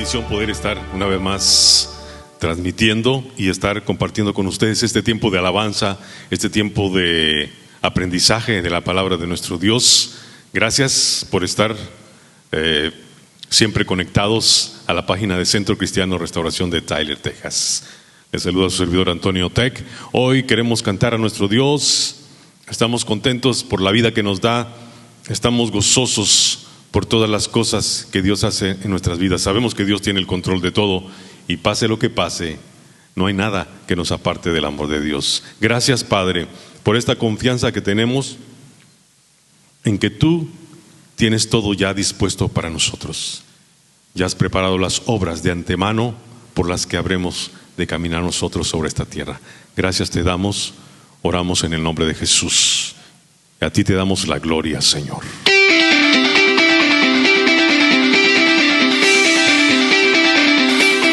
bendición poder estar una vez más transmitiendo y estar compartiendo con ustedes este tiempo de alabanza, este tiempo de aprendizaje de la palabra de nuestro Dios. Gracias por estar siempre conectados a la página de Centro Cristiano Restauración de Tyler, Texas. Les saluda a su servidor Antonio Tech. Hoy queremos cantar a nuestro Dios. Estamos contentos por la vida que nos da. Estamos gozosos por todas las cosas que Dios hace en nuestras vidas. Sabemos que Dios tiene el control de todo y pase lo que pase, no hay nada que nos aparte del amor de Dios. Gracias, Padre, por esta confianza que tenemos en que tú tienes todo ya dispuesto para nosotros. Ya has preparado las obras de antemano por las que habremos de caminar nosotros sobre esta tierra. Gracias te damos, oramos en el nombre de Jesús. A ti te damos la gloria, Señor.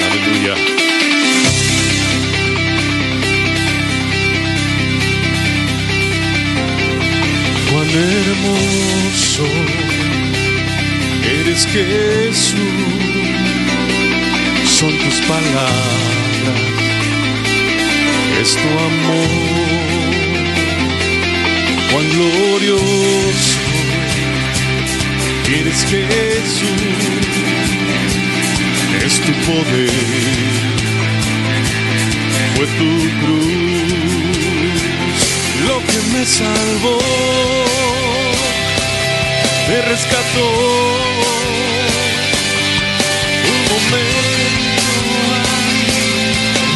Aleluya. Cuán hermoso eres, Jesús, son tus palabras, es tu amor. Cuán glorioso eres, Jesús, es tu poder, fue tu cruz lo que me salvó, me rescató. Un momento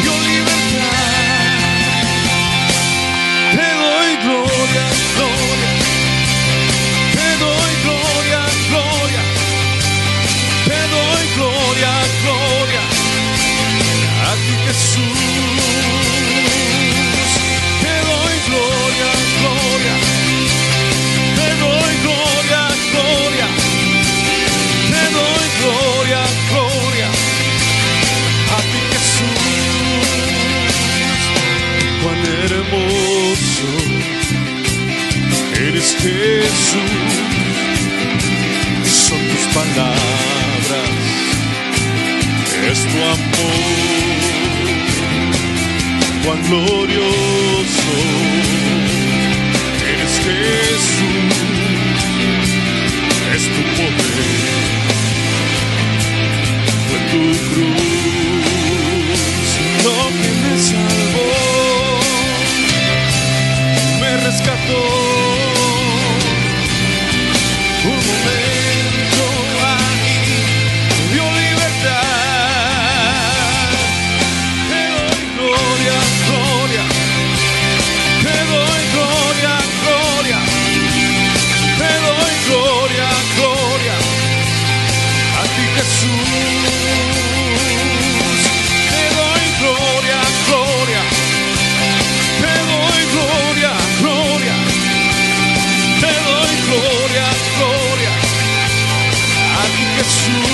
dio libertad. Te doy gloria, gloria. Te doy gloria, gloria. Te doy gloria, gloria. A ti, Jesús. Te doy gloria, gloria. Te doy gloria, gloria. Te doy gloria, gloria. A ti, Jesús. Cuán hermoso eres, Jesús, son tus palabras, es tu amor. Cuán glorioso eres, Jesús, es tu poder, fue tu cruz lo que me salvó, me rescató. Un momento ahí dio libertad. Te doy gloria, gloria. Te doy gloria, gloria. Te doy gloria, gloria. A ti, Jesús. Te doy gloria, gloria. Te doy gloria, gloria. Te doy gloria, gloria. A ti, Jesús.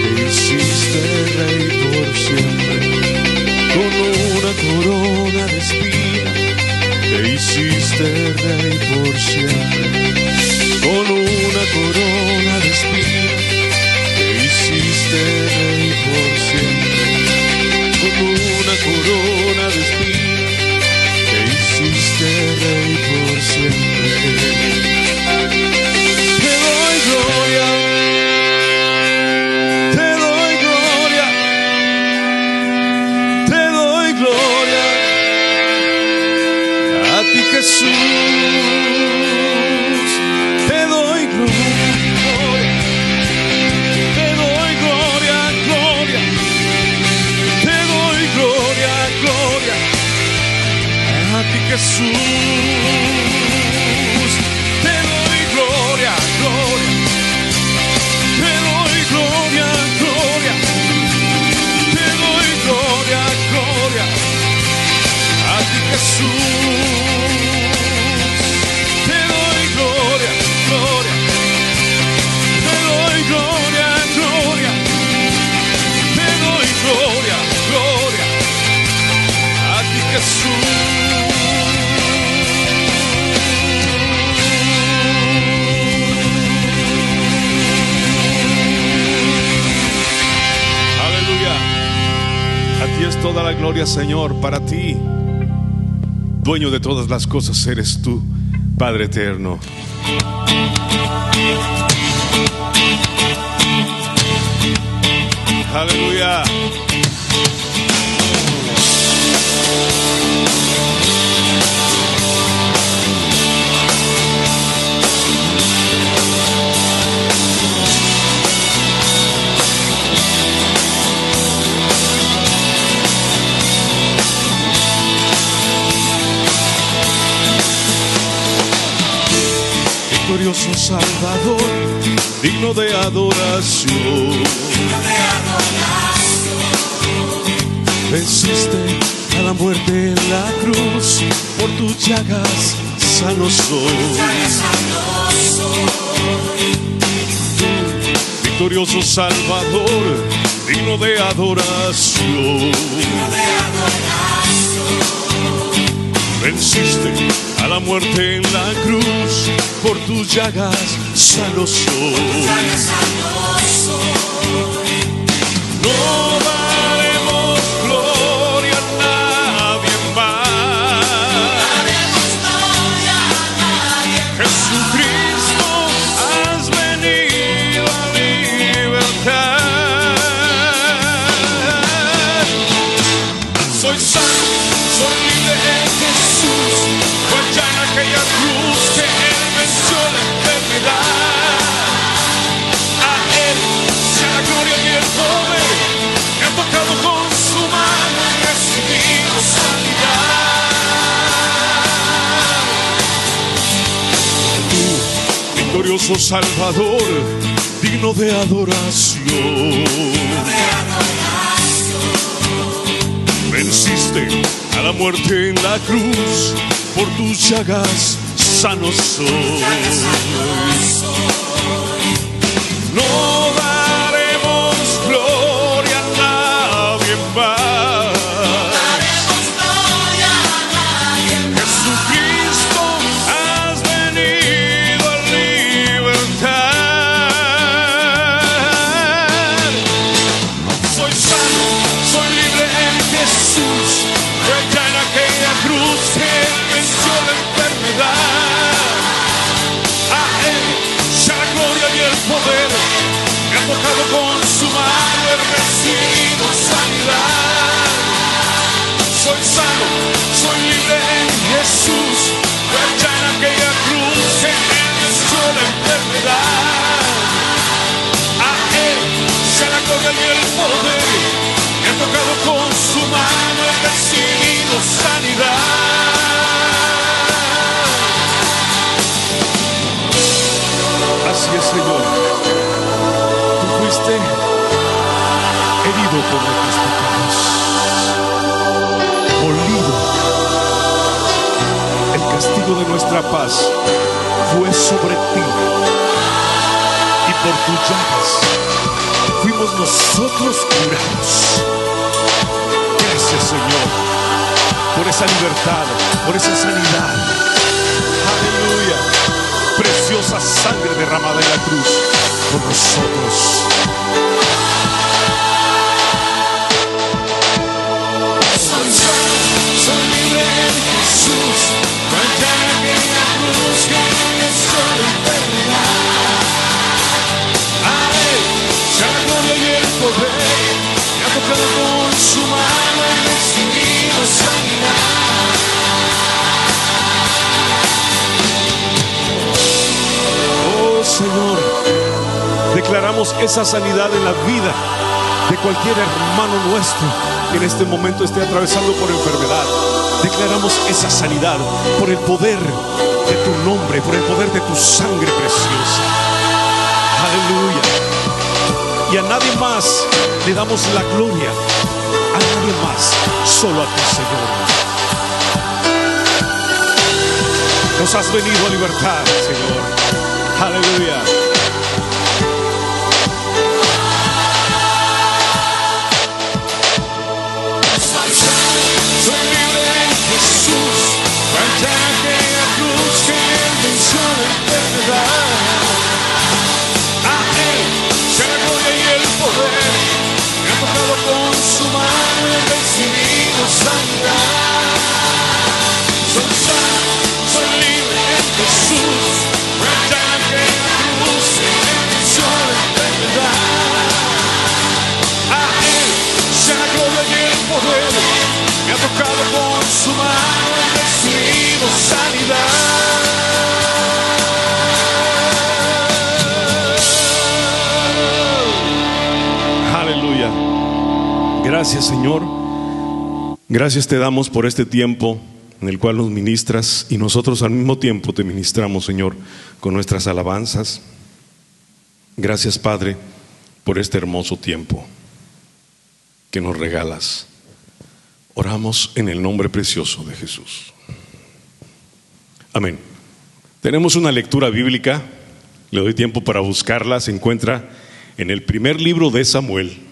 Te hiciste rey por siempre, con una corona de espinas. Te hiciste rey por siempre, con una corona de espinas. Te hiciste rey por siempre, con una corona de espinas. Te hiciste rey por siempre. Te doy gloria, te doy gloria, te doy gloria. A ti, Jesús, te doy gloria, te doy gloria, gloria. Te doy gloria, gloria. A ti, Jesús, te doy gloria, gloria. Te doy gloria, gloria. Te doy gloria, gloria. A ti, Jesús, te doy gloria, gloria. Te doy gloria, gloria. Te doy gloria, gloria. A ti, Jesús. gloria, Señor, para ti. Dueño de todas las cosas eres tú, Padre eterno. Aleluya. Glorioso Salvador, digno de adoración. Venciste a la muerte en la cruz, por tus llagas sano soy. Victorioso Salvador, digno de adoración. Venciste a la muerte en la cruz, por tus llagas sano soy. No daremos gloria a nadie más. Jesucristo, has venido a libertar. Soy sano, soy libre en Jesús. Fue allá en aquella cruz que Él venció la enfermedad. A Él sea la gloria y el poder. Me ha tocado con su mano y recibido sanidad. Tú, victorioso Salvador, digno de adoración. Venciste a la muerte en la cruz, por tus llagas sano soy. No daremos gloria a nadie más. Jesucristo, has venido a libertar. Soy sano, soy libre en Jesús. Fue allá en aquella cruz que Él venció la enfermedad. A Él sea la gloria y el poder. Me ha tocado con su mano, he recibido sanidad. Soy sano, soy libre en Jesús. Fue allá en aquella cruz que Él venció la enfermedad. A Él sea la gloria y el poder. Me ha tocado con su mano, he recibido sanidad. Así es, Señor. Tú fuiste herido por nuestros pecados, molido. El castigo de nuestra paz fue sobre ti, y por tus llagas fuimos nosotros curados. Gracias, Señor, por esa libertad, por esa sanidad. Aleluya. Preciosa sangre derramada en la cruz por nosotros. Soy sano, soy libre en Jesús. No hay nada que la cruz que venció la enfermedad. A Él sea la gloria y el poder. Me ha tocado con su mano y recibido sanidad. Señor, declaramos esa sanidad en la vida de cualquier hermano nuestro que en este momento esté atravesando por enfermedad. Declaramos esa sanidad por el poder de tu nombre, por el poder de tu sangre preciosa. Aleluya. Y a nadie más le damos la gloria, a nadie más, solo a ti, Señor. Nos has venido a libertar, Señor. Aleluya. Soy libre en Jesús. Allá en aquella cruz que Él venció la enfermedad. A Él sea la gloria y el poder. Me ha tocado con su mano y he recibido Gracias, Señor. Gracias te damos por este tiempo en el cual nos ministras y nosotros al mismo tiempo te ministramos, Señor, con nuestras alabanzas. Gracias, Padre, por este hermoso tiempo que nos regalas. Oramos en el nombre precioso de Jesús. Amén. Tenemos una lectura bíblica, le doy tiempo para buscarla. Se encuentra en el primer libro de Samuel,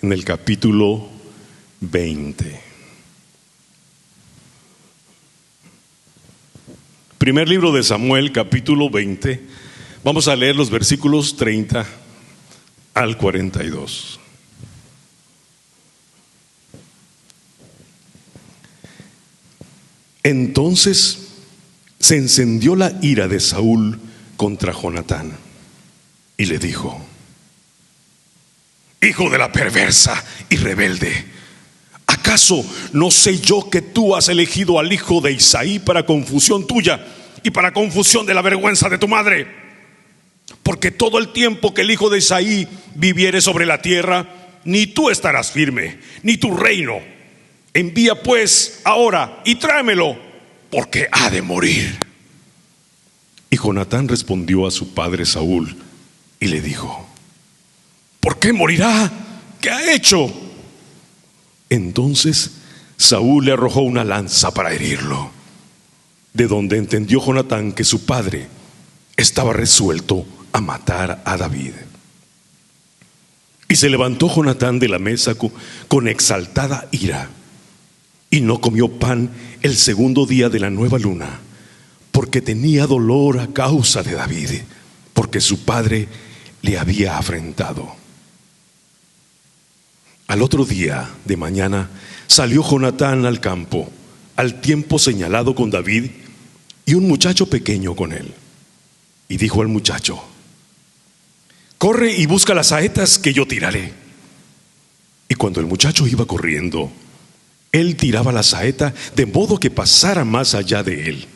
en el capítulo 20. Primer libro de Samuel, capítulo 20. Vamos a leer los versículos 30 al 42. Entonces se encendió la ira de Saúl contra Jonatán y le dijo: hijo de la perversa y rebelde, ¿acaso no sé yo que tú has elegido al hijo de Isaí para confusión tuya y para confusión de la vergüenza de tu madre? Porque todo el tiempo que el hijo de Isaí viviere sobre la tierra, ni tú estarás firme, ni tu reino. Envía pues ahora y tráemelo, porque ha de morir. Y Jonatán respondió a su padre Saúl y le dijo: ¿por qué morirá? ¿Qué ha hecho? Entonces Saúl le arrojó una lanza para herirlo, de donde entendió Jonatán que su padre estaba resuelto a matar a David. Y se levantó Jonatán de la mesa con exaltada ira, y no comió pan el segundo día de la nueva luna, porque tenía dolor a causa de David, porque su padre le había afrentado. Al otro día de mañana salió Jonatán al campo, al tiempo señalado, con David y un muchacho pequeño con él. Y dijo al muchacho: corre y busca las saetas que yo tiraré. Y cuando el muchacho iba corriendo, él tiraba la saeta de modo que pasara más allá de él.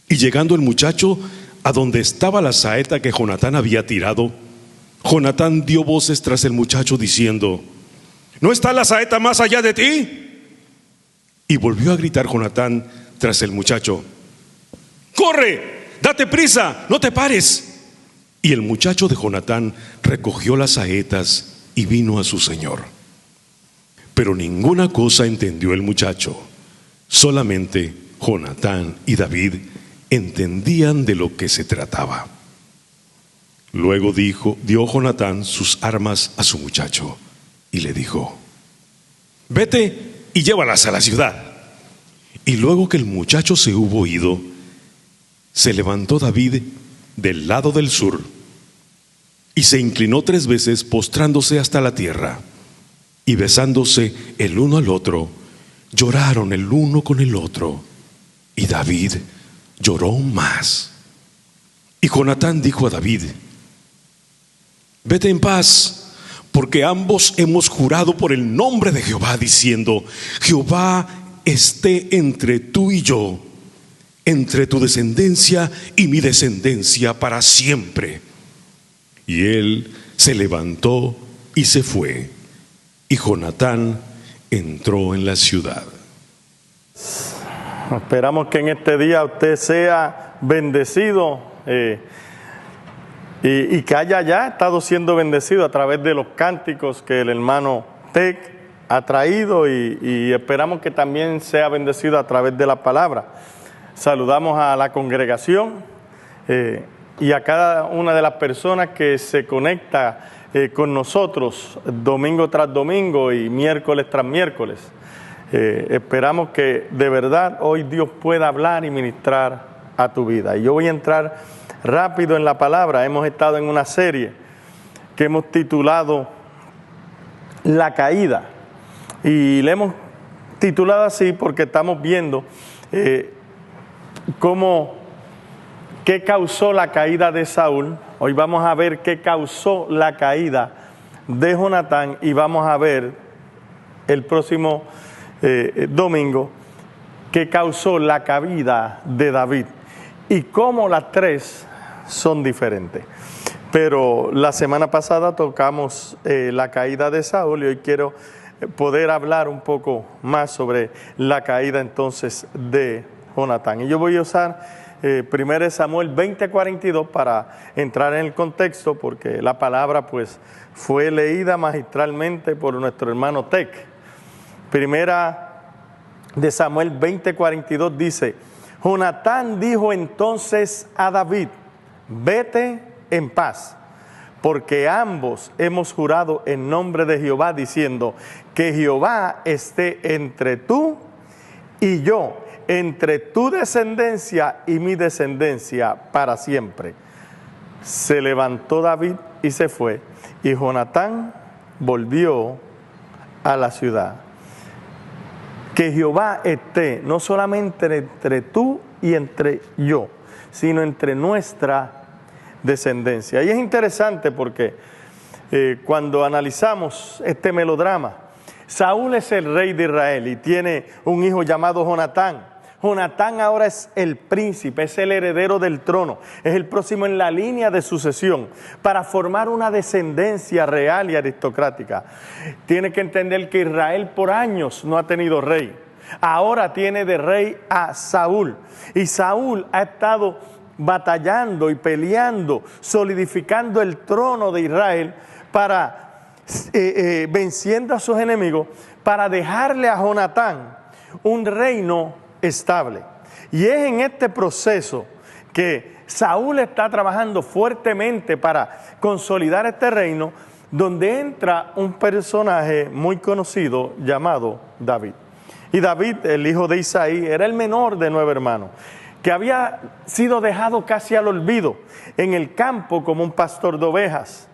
Y llegando el muchacho a donde estaba la saeta que Jonatán había tirado, Jonatán dio voces tras el muchacho diciendo: ¿no está la saeta más allá de ti? Y volvió a gritar Jonatán tras el muchacho: corre, date prisa, no te pares. Y el muchacho de Jonatán recogió las saetas y vino a su señor. Pero ninguna cosa entendió el muchacho, solamente Jonatán y David entendían de lo que se trataba. Luego dio Jonatán sus armas a su muchacho y le dijo: vete y llévalas a la ciudad. Y luego que el muchacho se hubo ido, se levantó David del lado del sur y se inclinó 3 veces, postrándose hasta la tierra, y besándose el uno al otro, lloraron el uno con el otro, y David lloró más. Y Jonatán dijo a David: vete en paz, porque ambos hemos jurado por el nombre de Jehová, diciendo: Jehová esté entre tú y yo, entre tu descendencia y mi descendencia para siempre. Y él se levantó y se fue, y Jonatán entró en la ciudad. Esperamos que en este día usted sea bendecido y que haya ya estado siendo bendecido a través de los cánticos que el hermano Tec ha traído, y esperamos que también sea bendecido a través de la palabra. Saludamos a la congregación y a cada una de las personas que se conecta con nosotros domingo tras domingo y miércoles tras miércoles. Esperamos que de verdad hoy Dios pueda hablar y ministrar a tu vida. Y yo voy a entrar rápido en la palabra. Hemos estado en una serie que hemos titulado La Caída, y le hemos titulado así porque estamos viendo qué causó la caída de Saúl. Hoy vamos a ver qué causó la caída de Jonatán, y vamos a ver el próximo domingo qué causó la caída de David, y cómo las tres son diferentes. Pero la semana pasada tocamos la caída de Saúl, y hoy quiero poder hablar un poco más sobre la caída entonces de Jonatán. Y yo voy a usar 1 Samuel 20:42 para entrar en el contexto, porque la palabra pues fue leída magistralmente por nuestro hermano Tec. 1 de Samuel 20:42 dice: Jonatán dijo entonces a David: vete en paz, porque ambos hemos jurado en nombre de Jehová, diciendo que Jehová esté entre tú y yo, entre tu descendencia y mi descendencia para siempre. Se levantó David y se fue, y Jonatán volvió a la ciudad. Que Jehová esté no solamente entre tú y entre yo, sino entre nuestra descendencia. Y es interesante porque cuando analizamos este melodrama, Saúl es el rey de Israel y tiene un hijo llamado Jonatán. Jonatán ahora es el príncipe, es el heredero del trono, es el próximo en la línea de sucesión para formar una descendencia real y aristocrática. Tiene que entender que Israel por años no ha tenido rey. Ahora tiene de rey a Saúl, y Saúl ha estado batallando y peleando, solidificando el trono de Israel para venciendo a sus enemigos, para dejarle a Jonatán un reino estable. Y es en este proceso que Saúl está trabajando fuertemente para consolidar este reino, donde entra un personaje muy conocido llamado David. Y David, el hijo de Isaí, era el menor de 9 hermanos, que había sido dejado casi al olvido en el campo como un pastor de ovejas,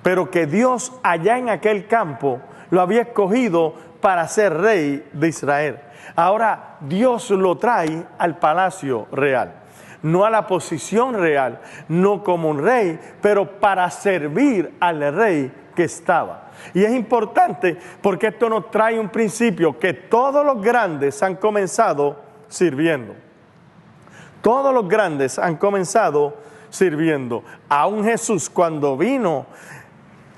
pero que Dios allá en aquel campo lo había escogido para ser rey de Israel. Ahora Dios lo trae al palacio real, no a la posición real, no como un rey, pero para servir al rey que estaba. Y es importante porque esto nos trae un principio, que todos los grandes han comenzado sirviendo. Todos los grandes han comenzado sirviendo. Aún Jesús, cuando vino,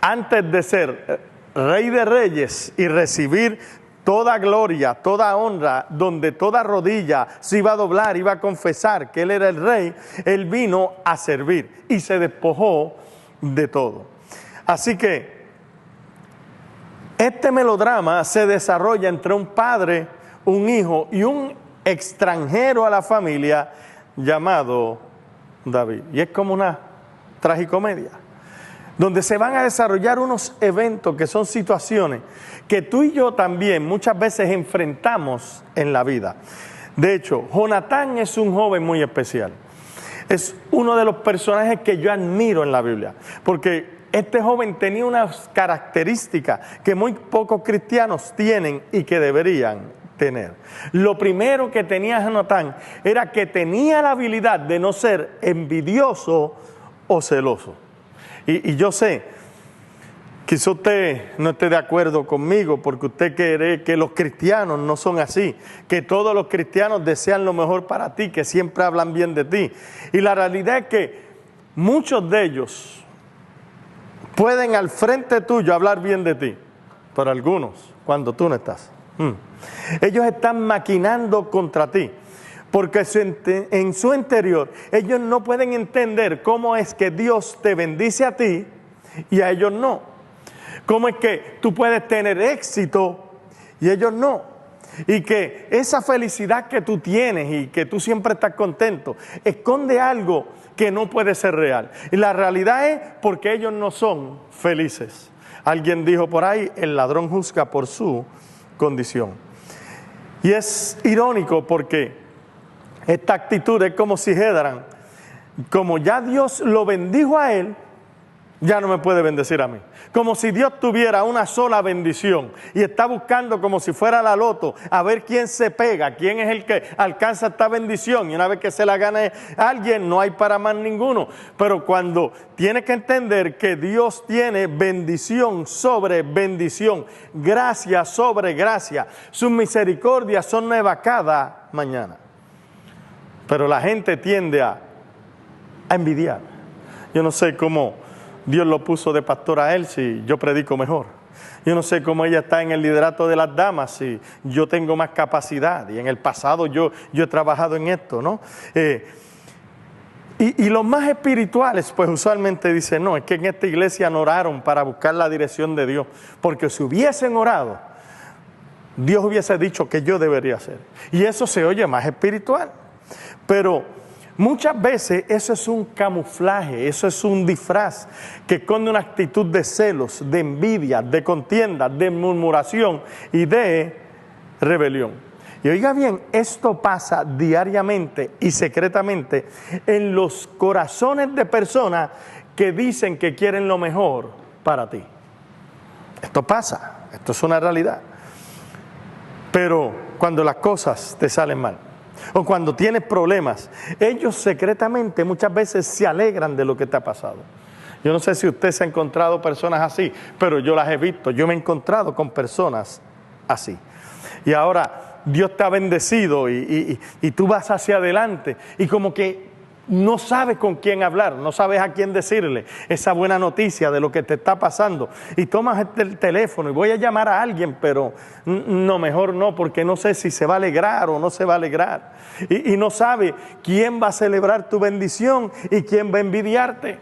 antes de ser rey de reyes y recibir toda gloria, toda honra, donde toda rodilla se iba a doblar, iba a confesar que Él era el rey, Él vino a servir y se despojó de todo. Así que este melodrama se desarrolla entre un padre, un hijo y un extranjero a la familia llamado David. Y es como una tragicomedia, donde se van a desarrollar unos eventos que son situaciones que tú y yo también muchas veces enfrentamos en la vida. De hecho, Jonatán es un joven muy especial. Es uno de los personajes que yo admiro en la Biblia, porque este joven tenía unas características que muy pocos cristianos tienen y que deberían tener. Lo primero que tenía Jonatán era que tenía la habilidad de no ser envidioso o celoso. Y yo sé, quizá usted no esté de acuerdo conmigo porque usted cree que los cristianos no son así, que todos los cristianos desean lo mejor para ti, que siempre hablan bien de ti. Y la realidad es que muchos de ellos pueden al frente tuyo hablar bien de ti, pero algunos, cuando tú no estás, ellos están maquinando contra ti. Porque en su interior ellos no pueden entender cómo es que Dios te bendice a ti y a ellos no. Cómo es que tú puedes tener éxito y ellos no. Y que esa felicidad que tú tienes y que tú siempre estás contento, esconde algo que no puede ser real. Y la realidad es porque ellos no son felices. Alguien dijo por ahí: el ladrón juzga por su condición. Y es irónico porque esta actitud es como si dijeran, como ya Dios lo bendijo a él, ya no me puede bendecir a mí. Como si Dios tuviera una sola bendición y está buscando como si fuera la loto a ver quién se pega, quién es el que alcanza esta bendición, y una vez que se la gane alguien no hay para más ninguno. Pero cuando tiene que entender que Dios tiene bendición sobre bendición, gracia sobre gracia, sus misericordias son nuevas cada mañana. Pero la gente tiende a envidiar. Yo no sé cómo Dios lo puso de pastor a él si yo predico mejor. Yo no sé cómo ella está en el liderato de las damas, y yo tengo más capacidad, y en el pasado yo he trabajado en esto, ¿no? Y los más espirituales, pues usualmente dicen, no, es que en esta iglesia no oraron para buscar la dirección de Dios, porque si hubiesen orado, Dios hubiese dicho que yo debería hacer. Y eso se oye más espiritual. Pero muchas veces eso es un camuflaje, eso es un disfraz que esconde una actitud de celos, de envidia, de contienda, de murmuración y de rebelión. Y oiga bien, esto pasa diariamente y secretamente en los corazones de personas que dicen que quieren lo mejor para ti. Esto pasa, esto es una realidad. Pero cuando las cosas te salen mal, o cuando tienes problemas, ellos secretamente muchas veces se alegran de lo que te ha pasado. Yo no sé si usted se ha encontrado personas así, pero yo las he visto. Yo me he encontrado con personas así. Y ahora Dios te ha bendecido y tú vas hacia adelante y como que no sabes con quién hablar, no sabes a quién decirle esa buena noticia de lo que te está pasando. Y tomas el teléfono y voy a llamar a alguien, pero no, mejor no, porque no sé si se va a alegrar o no se va a alegrar. Y no sabe quién va a celebrar tu bendición y quién va a envidiarte.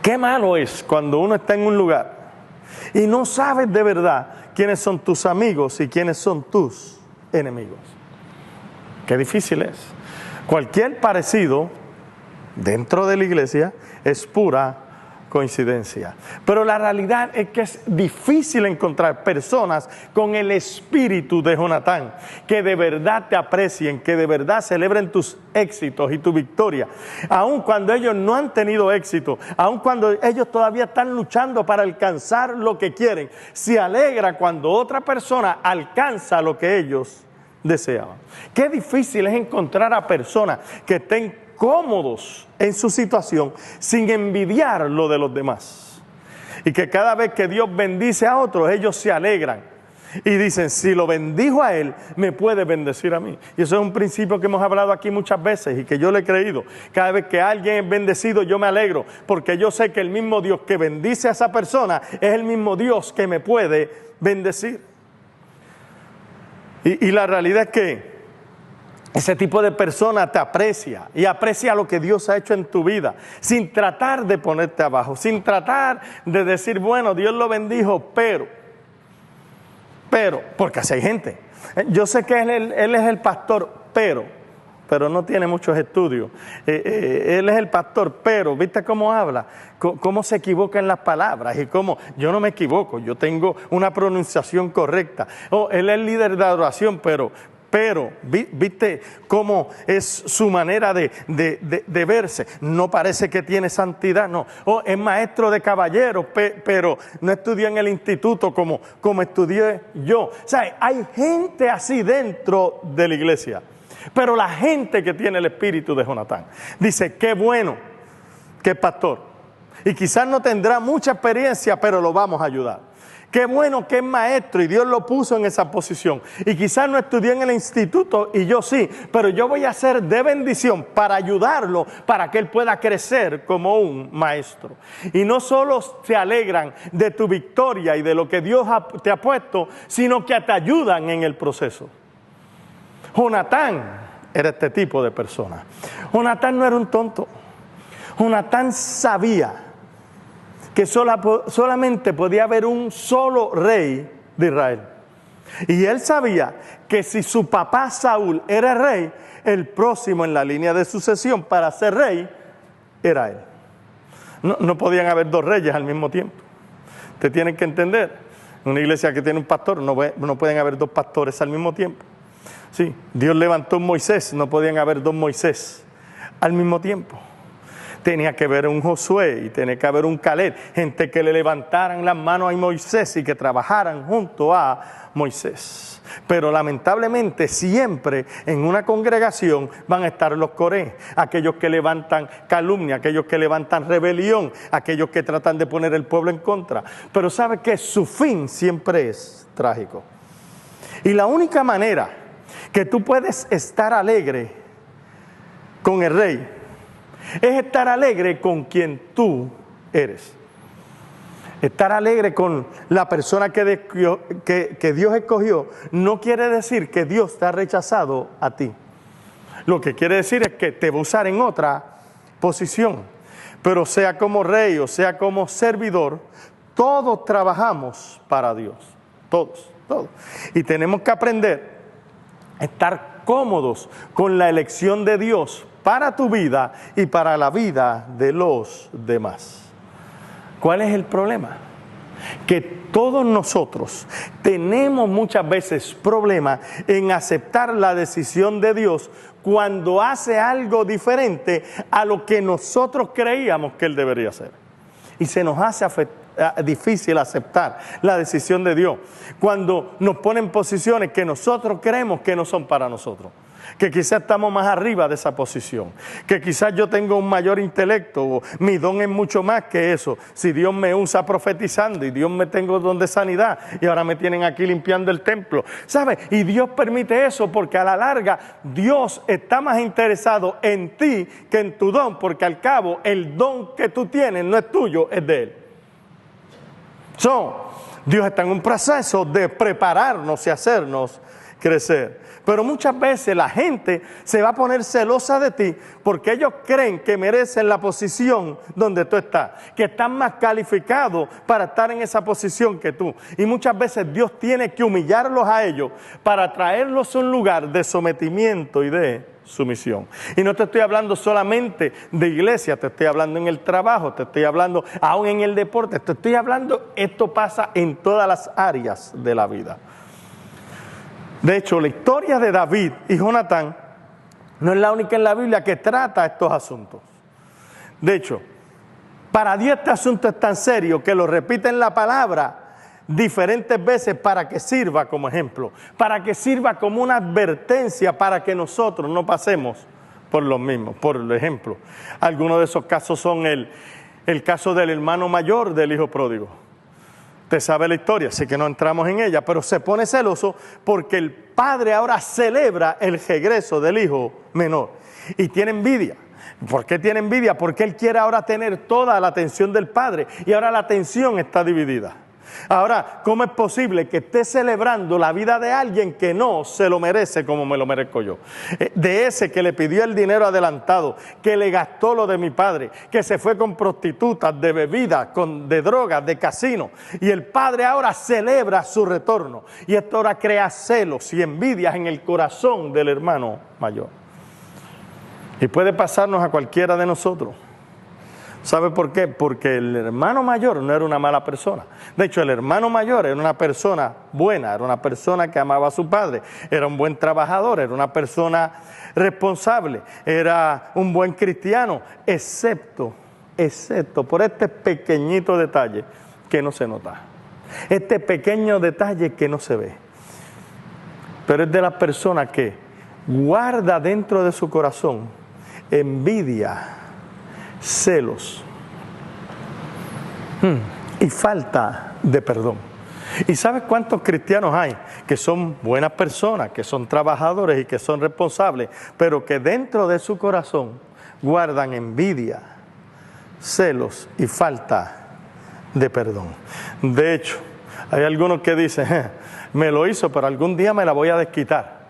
Qué malo es cuando uno está en un lugar y no sabes de verdad quiénes son tus amigos y quiénes son tus enemigos. Qué difícil es. Cualquier parecido dentro de la iglesia es pura coincidencia. Pero la realidad es que es difícil encontrar personas con el espíritu de Jonatán, que de verdad te aprecien, que de verdad celebren tus éxitos y tu victoria, aun cuando ellos no han tenido éxito, aun cuando ellos todavía están luchando para alcanzar lo que quieren. Se alegra cuando otra persona alcanza lo que ellos deseaban. Qué difícil es encontrar a personas que estén cómodos en su situación sin envidiar lo de los demás, y que cada vez que Dios bendice a otros, ellos se alegran y dicen, si lo bendijo a él, me puede bendecir a mí. Y eso es un principio que hemos hablado aquí muchas veces y que yo le he creído. Cada vez que alguien es bendecido, yo me alegro, porque yo sé que el mismo Dios que bendice a esa persona es el mismo Dios que me puede bendecir. Y la realidad es que ese tipo de persona te aprecia y aprecia lo que Dios ha hecho en tu vida, sin tratar de ponerte abajo, sin tratar de decir, bueno, Dios lo bendijo, pero, porque así hay gente. Yo sé que él es el pastor, pero no tiene muchos estudios. Él es el pastor, pero, ¿viste cómo habla? Cómo se equivoca en las palabras y cómo yo no me equivoco, yo tengo una pronunciación correcta. Él es líder de adoración, pero, ¿viste cómo es su manera de verse? No parece que tiene santidad, no. Es maestro de caballeros, pero no estudió en el instituto como estudié yo. O sea, hay gente así dentro de la iglesia. Pero la gente que tiene el espíritu de Jonatán dice, qué bueno que es pastor. Y quizás no tendrá mucha experiencia, pero lo vamos a ayudar. Qué bueno que es maestro y Dios lo puso en esa posición. Y quizás no estudié en el instituto y yo sí, pero yo voy a ser de bendición para ayudarlo, para que él pueda crecer como un maestro. Y no solo se alegran de tu victoria y de lo que Dios te ha puesto, sino que te ayudan en el proceso. Jonatán era este tipo de persona. Jonatán no era un tonto. Jonatán sabía que solamente podía haber un solo rey de Israel. Y él sabía que si su papá Saúl era rey, el próximo en la línea de sucesión para ser rey era él. No podían haber dos reyes al mismo tiempo. Ustedes tienen que entender, en una iglesia que tiene un pastor, no pueden haber dos pastores al mismo tiempo. Sí, Dios levantó un Moisés, no podían haber dos Moisés al mismo tiempo. Tenía que haber un Josué y tenía que haber un Caleb, gente que le levantaran las manos a Moisés y que trabajaran junto a Moisés. Pero lamentablemente siempre en una congregación van a estar los Coré, aquellos que levantan calumnia, aquellos que levantan rebelión, aquellos que tratan de poner el pueblo en contra. Pero sabe que su fin siempre es trágico. Y la única manera que tú puedes estar alegre con el rey es estar alegre con quien tú eres. Estar alegre con la persona que Dios escogió no quiere decir que Dios te ha rechazado a ti. Lo que quiere decir es que te va a usar en otra posición. Pero sea como rey o sea como servidor, todos trabajamos para Dios. Todos. Y tenemos que aprender a estar cómodos con la elección de Dios para tu vida y para la vida de los demás. ¿Cuál es el problema? Que todos nosotros tenemos muchas veces problemas en aceptar la decisión de Dios cuando hace algo diferente a lo que nosotros creíamos que Él debería hacer. Y se nos hace difícil aceptar la decisión de Dios cuando nos pone en posiciones que nosotros creemos que no son para nosotros. Que quizás estamos más arriba de esa posición, que quizás yo tengo un mayor intelecto, o mi don es mucho más que eso. Si Dios me usa profetizando y Dios me tengo don de sanidad y ahora me tienen aquí limpiando el templo, ¿sabes? Y Dios permite eso porque a la larga Dios está más interesado en ti que en tu don, porque al cabo el don que tú tienes no es tuyo, es de Él. Dios está en un proceso de prepararnos y hacernos crecer. Pero muchas veces la gente se va a poner celosa de ti porque ellos creen que merecen la posición donde tú estás, que están más calificados para estar en esa posición que tú. Y muchas veces Dios tiene que humillarlos a ellos para traerlos a un lugar de sometimiento y de sumisión. Y no te estoy hablando solamente de iglesia, te estoy hablando en el trabajo, te estoy hablando aún en el deporte, te estoy hablando, esto pasa en todas las áreas de la vida. De hecho, la historia de David y Jonatán no es la única en la Biblia que trata estos asuntos. De hecho, para Dios este asunto es tan serio que lo repite en la palabra diferentes veces para que sirva como ejemplo, para que sirva como una advertencia para que nosotros no pasemos por lo mismo. Por ejemplo, algunos de esos casos son el caso del hermano mayor del hijo pródigo. Usted sabe la historia, así que no entramos en ella, pero se pone celoso porque el padre ahora celebra el regreso del hijo menor y tiene envidia. ¿Por qué tiene envidia? Porque él quiere ahora tener toda la atención del padre y ahora la atención está dividida. Ahora, ¿cómo es posible que esté celebrando la vida de alguien que no se lo merece como me lo merezco yo? De ese que le pidió el dinero adelantado, que le gastó lo de mi padre, que se fue con prostitutas, de bebidas, de drogas, de casino. Y el padre ahora celebra su retorno. Y esto ahora crea celos y envidias en el corazón del hermano mayor. Y puede pasarnos a cualquiera de nosotros. ¿Sabe por qué? Porque el hermano mayor no era una mala persona. De hecho, el hermano mayor era una persona buena, era una persona que amaba a su padre, era un buen trabajador, era una persona responsable, era un buen cristiano, excepto por este pequeñito detalle que no se nota. Este pequeño detalle que no se ve. Pero es de las personas que guarda dentro de su corazón envidia, celos y falta de perdón. ¿Y sabes cuántos cristianos hay que son buenas personas, que son trabajadores y que son responsables, pero que dentro de su corazón guardan envidia, celos y falta de perdón? De hecho, hay algunos que dicen, me lo hizo, pero algún día me la voy a desquitar.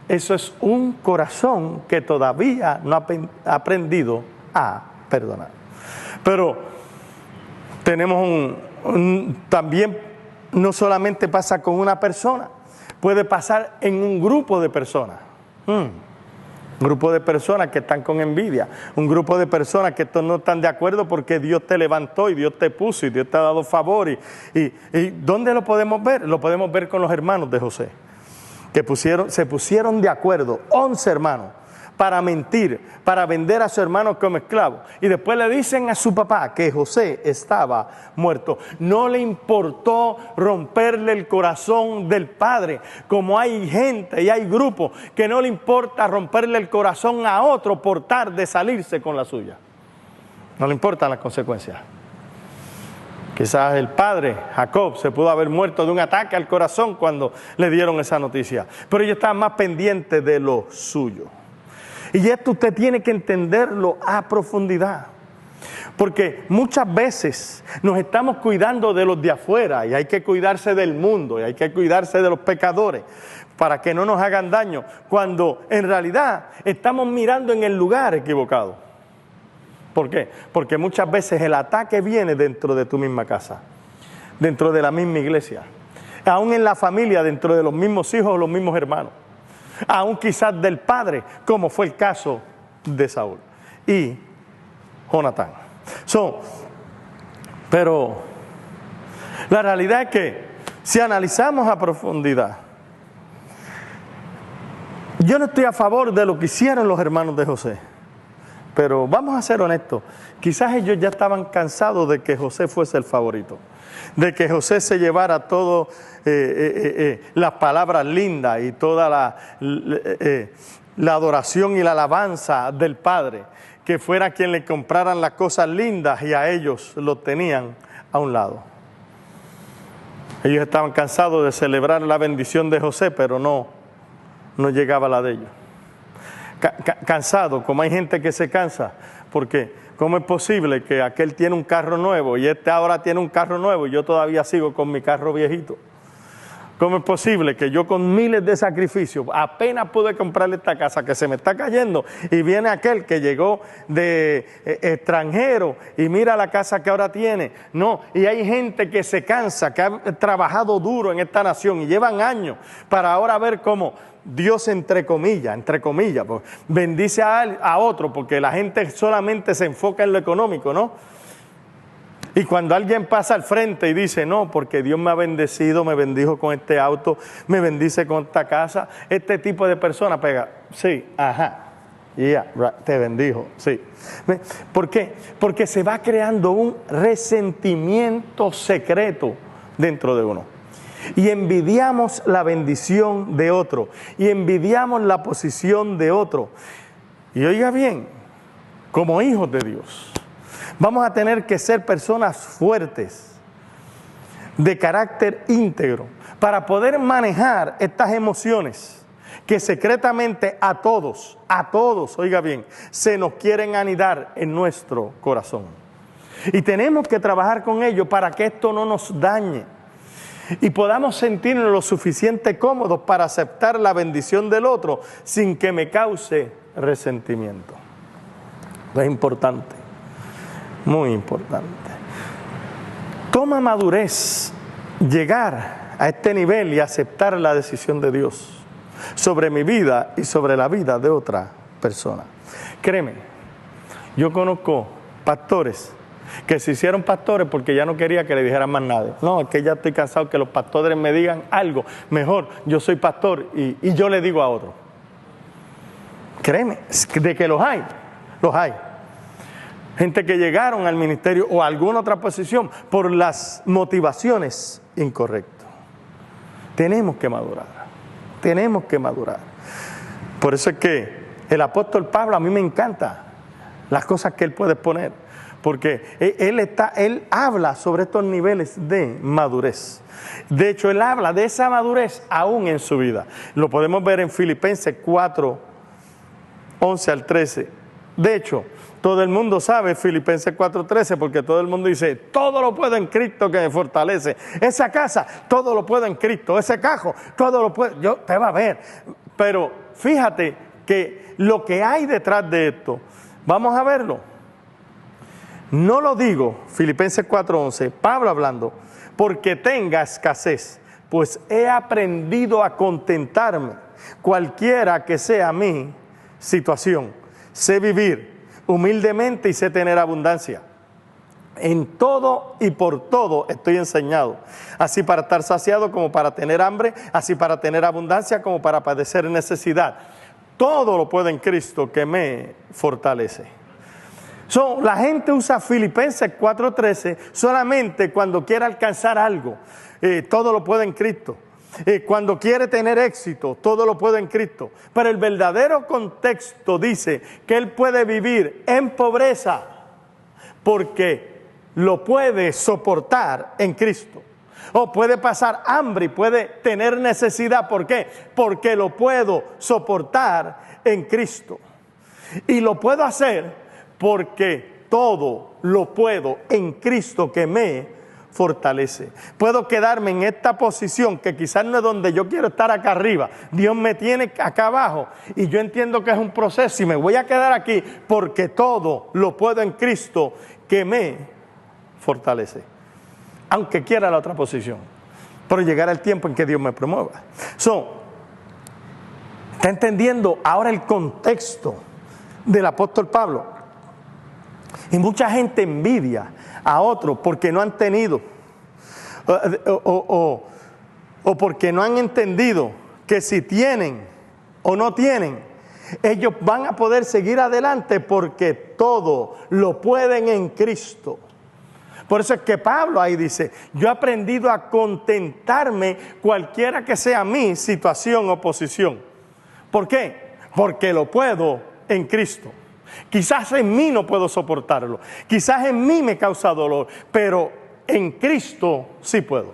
Eso es un corazón que todavía no ha aprendido a perdonar. Pero tenemos también no solamente pasa con una persona, puede pasar en un grupo de personas. Un grupo de personas que están con envidia, un grupo de personas que no están de acuerdo porque Dios te levantó y Dios te puso y Dios te ha dado favor. ¿Y dónde lo podemos ver? Lo podemos ver con los hermanos de José, que se pusieron de acuerdo, 11 hermanos, para mentir, para vender a su hermano como esclavo. Y después le dicen a su papá que José estaba muerto. No le importó romperle el corazón del padre, como hay gente y hay grupos que no le importa romperle el corazón a otro por tal de salirse con la suya. No le importan las consecuencias. Quizás el padre, Jacob, se pudo haber muerto de un ataque al corazón cuando le dieron esa noticia. Pero ellos estaban más pendientes de lo suyo. Y esto usted tiene que entenderlo a profundidad. Porque muchas veces nos estamos cuidando de los de afuera y hay que cuidarse del mundo y hay que cuidarse de los pecadores para que no nos hagan daño, cuando en realidad estamos mirando en el lugar equivocado. ¿Por qué? Porque muchas veces el ataque viene dentro de tu misma casa, dentro de la misma iglesia, aún en la familia, dentro de los mismos hijos o los mismos hermanos, aún quizás del padre, como fue el caso de Saúl y Jonatán. Pero la realidad es que si analizamos a profundidad, yo no estoy a favor de lo que hicieron los hermanos de José, pero vamos a ser honestos, quizás ellos ya estaban cansados de que José fuese el favorito, de que José se llevara todo las palabras lindas y toda la adoración y la alabanza del Padre, que fuera quien le compraran las cosas lindas y a ellos lo tenían a un lado. Ellos estaban cansados de celebrar la bendición de José, pero no llegaba la de ellos. Cansado, como hay gente que se cansa, porque ¿cómo es posible que aquel tiene un carro nuevo y este ahora tiene un carro nuevo y yo todavía sigo con mi carro viejito? ¿Cómo es posible que yo con miles de sacrificios apenas pude comprarle esta casa que se me está cayendo y viene aquel que llegó de extranjero y mira la casa que ahora tiene? No, y hay gente que se cansa, que ha trabajado duro en esta nación y llevan años para ahora ver cómo Dios, entre comillas, pues, bendice a otro, porque la gente solamente se enfoca en lo económico, ¿no? Y cuando alguien pasa al frente y dice, no, porque Dios me ha bendecido, me bendijo con este auto, me bendice con esta casa, este tipo de persona pega, sí, ajá, te bendijo, sí. ¿Por qué? Porque se va creando un resentimiento secreto dentro de uno. Y envidiamos la bendición de otro, y envidiamos la posición de otro. Y oiga bien, como hijos de Dios, vamos a tener que ser personas fuertes, de carácter íntegro, para poder manejar estas emociones que secretamente a todos, oiga bien, se nos quieren anidar en nuestro corazón. Y tenemos que trabajar con ello para que esto no nos dañe y podamos sentirnos lo suficiente cómodos para aceptar la bendición del otro sin que me cause resentimiento. Es importante. Muy importante. Toma madurez llegar a este nivel y aceptar la decisión de Dios sobre mi vida y sobre la vida de otra persona. Créeme, yo conozco pastores que se hicieron pastores porque ya no quería que le dijeran más nada. No, es que ya estoy cansado que los pastores me digan algo. Mejor, yo soy pastor y yo le digo a otro. Créeme, de que los hay. Gente que llegaron al ministerio o a alguna otra posición por las motivaciones incorrectas. Tenemos que madurar. Por eso es que el apóstol Pablo, a mí me encanta las cosas que él puede poner, porque él habla sobre estos niveles de madurez. De hecho, él habla de esa madurez aún en su vida. Lo podemos ver en Filipenses 4, 11 al 13. De hecho, todo el mundo sabe Filipenses 4:13, porque todo el mundo dice, todo lo puedo en Cristo que me fortalece. Esa casa, todo lo puedo en Cristo. Ese cajo, todo lo puedo. Te va a ver. Pero fíjate que lo que hay detrás de esto, vamos a verlo. No lo digo, Filipenses 4:11, Pablo hablando, porque tenga escasez, pues he aprendido a contentarme, cualquiera que sea mi situación. Sé vivir humildemente y sé tener abundancia. En todo y por todo estoy enseñado, así para estar saciado como para tener hambre, así para tener abundancia como para padecer necesidad. Todo lo puedo en Cristo que me fortalece. La gente usa Filipenses 4:13 solamente cuando quiere alcanzar algo. Todo lo puede en Cristo. Cuando quiere tener éxito, todo lo puede en Cristo. Pero el verdadero contexto dice que él puede vivir en pobreza porque lo puede soportar en Cristo. O puede pasar hambre y puede tener necesidad. ¿Por qué? Porque lo puedo soportar en Cristo. Y lo puedo hacer porque todo lo puedo en Cristo que me fortalece. Puedo quedarme en esta posición que quizás no es donde yo quiero estar acá arriba. Dios me tiene acá abajo y yo entiendo que es un proceso y me voy a quedar aquí porque todo lo puedo en Cristo que me fortalece. Aunque quiera la otra posición. Pero llegará el tiempo en que Dios me promueva. ¿Está entendiendo ahora el contexto del apóstol Pablo? Y mucha gente envidia a otros porque no han tenido o porque no han entendido que si tienen o no tienen, ellos van a poder seguir adelante porque todo lo pueden en Cristo. Por eso es que Pablo ahí dice, yo he aprendido a contentarme cualquiera que sea mi situación o posición. ¿Por qué? Porque lo puedo en Cristo. Quizás en mí no puedo soportarlo, quizás en mí me causa dolor, pero en Cristo sí puedo.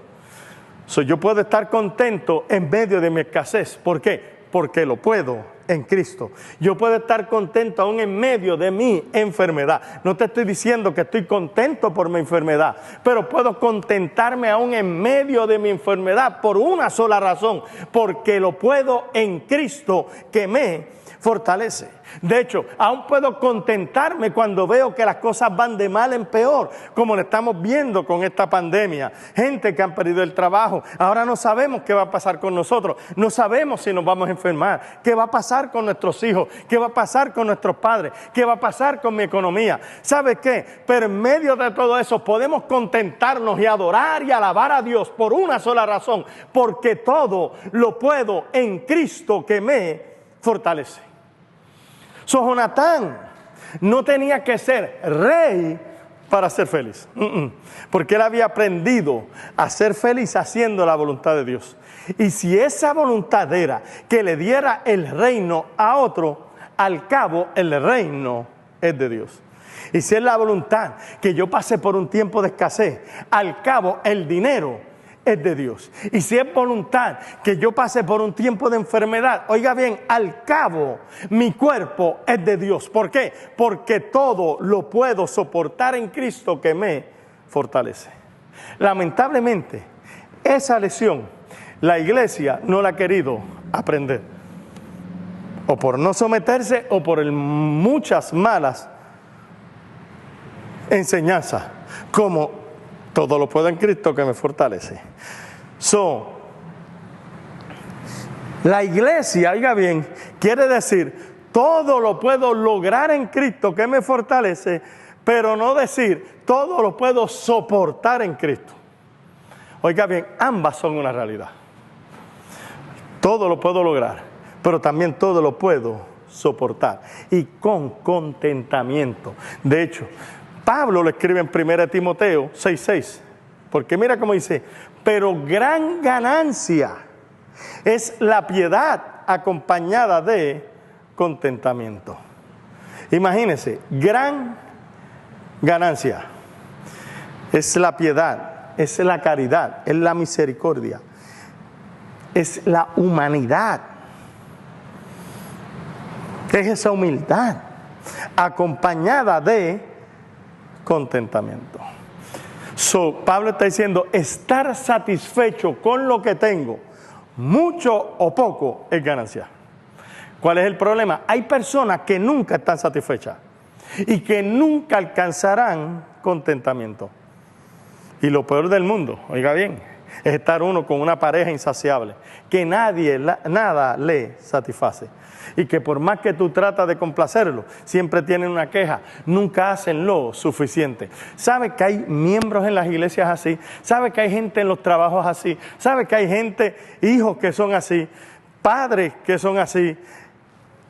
Yo puedo estar contento en medio de mi escasez. ¿Por qué? Porque lo puedo en Cristo. Yo puedo estar contento aún en medio de mi enfermedad. No te estoy diciendo que estoy contento por mi enfermedad, pero puedo contentarme aún en medio de mi enfermedad por una sola razón, porque lo puedo en Cristo que me fortalece. De hecho, aún puedo contentarme cuando veo que las cosas van de mal en peor, como lo estamos viendo con esta pandemia. Gente que han perdido el trabajo. Ahora no sabemos qué va a pasar con nosotros. No sabemos si nos vamos a enfermar. ¿Qué va a pasar con nuestros hijos? ¿Qué va a pasar con nuestros padres? ¿Qué va a pasar con mi economía? ¿Sabe qué? Pero en medio de todo eso podemos contentarnos y adorar y alabar a Dios por una sola razón. Porque todo lo puedo en Cristo que me fortalece. Jonatán no tenía que ser rey para ser feliz, porque él había aprendido a ser feliz haciendo la voluntad de Dios. Y si esa voluntad era que le diera el reino a otro, al cabo el reino es de Dios. Y si es la voluntad que yo pase por un tiempo de escasez, al cabo el dinero es de Dios. Y si es voluntad que yo pase por un tiempo de enfermedad, oiga bien, al cabo mi cuerpo es de Dios. ¿Por qué? Porque todo lo puedo soportar en Cristo que me fortalece. Lamentablemente, esa lección la iglesia no la ha querido aprender, o por no someterse o por muchas malas enseñanzas, como todo lo puedo en Cristo que me fortalece. La iglesia, oiga bien, quiere decir todo lo puedo lograr en Cristo que me fortalece, pero no decir todo lo puedo soportar en Cristo. Oiga bien, ambas son una realidad. Todo lo puedo lograr, pero también todo lo puedo soportar y con contentamiento. De hecho, Pablo lo escribe en 1 Timoteo 6:6, porque mira cómo dice, pero gran ganancia es la piedad acompañada de contentamiento. Imagínense, gran ganancia es la piedad, es la caridad, es la misericordia, es la humanidad, es esa humildad acompañada de contentamiento. Pablo está diciendo, estar satisfecho con lo que tengo, mucho o poco, es ganancia. ¿Cuál es el problema? Hay personas que nunca están satisfechas y que nunca alcanzarán contentamiento. Y lo peor del mundo, oiga bien, es estar uno con una pareja insaciable, que nada le satisface. Y que por más que tú tratas de complacerlo, siempre tienen una queja, nunca hacen lo suficiente. ¿Sabe que hay miembros en las iglesias así? ¿Sabe que hay gente en los trabajos así? ¿Sabe que hay gente, hijos que son así, padres que son así,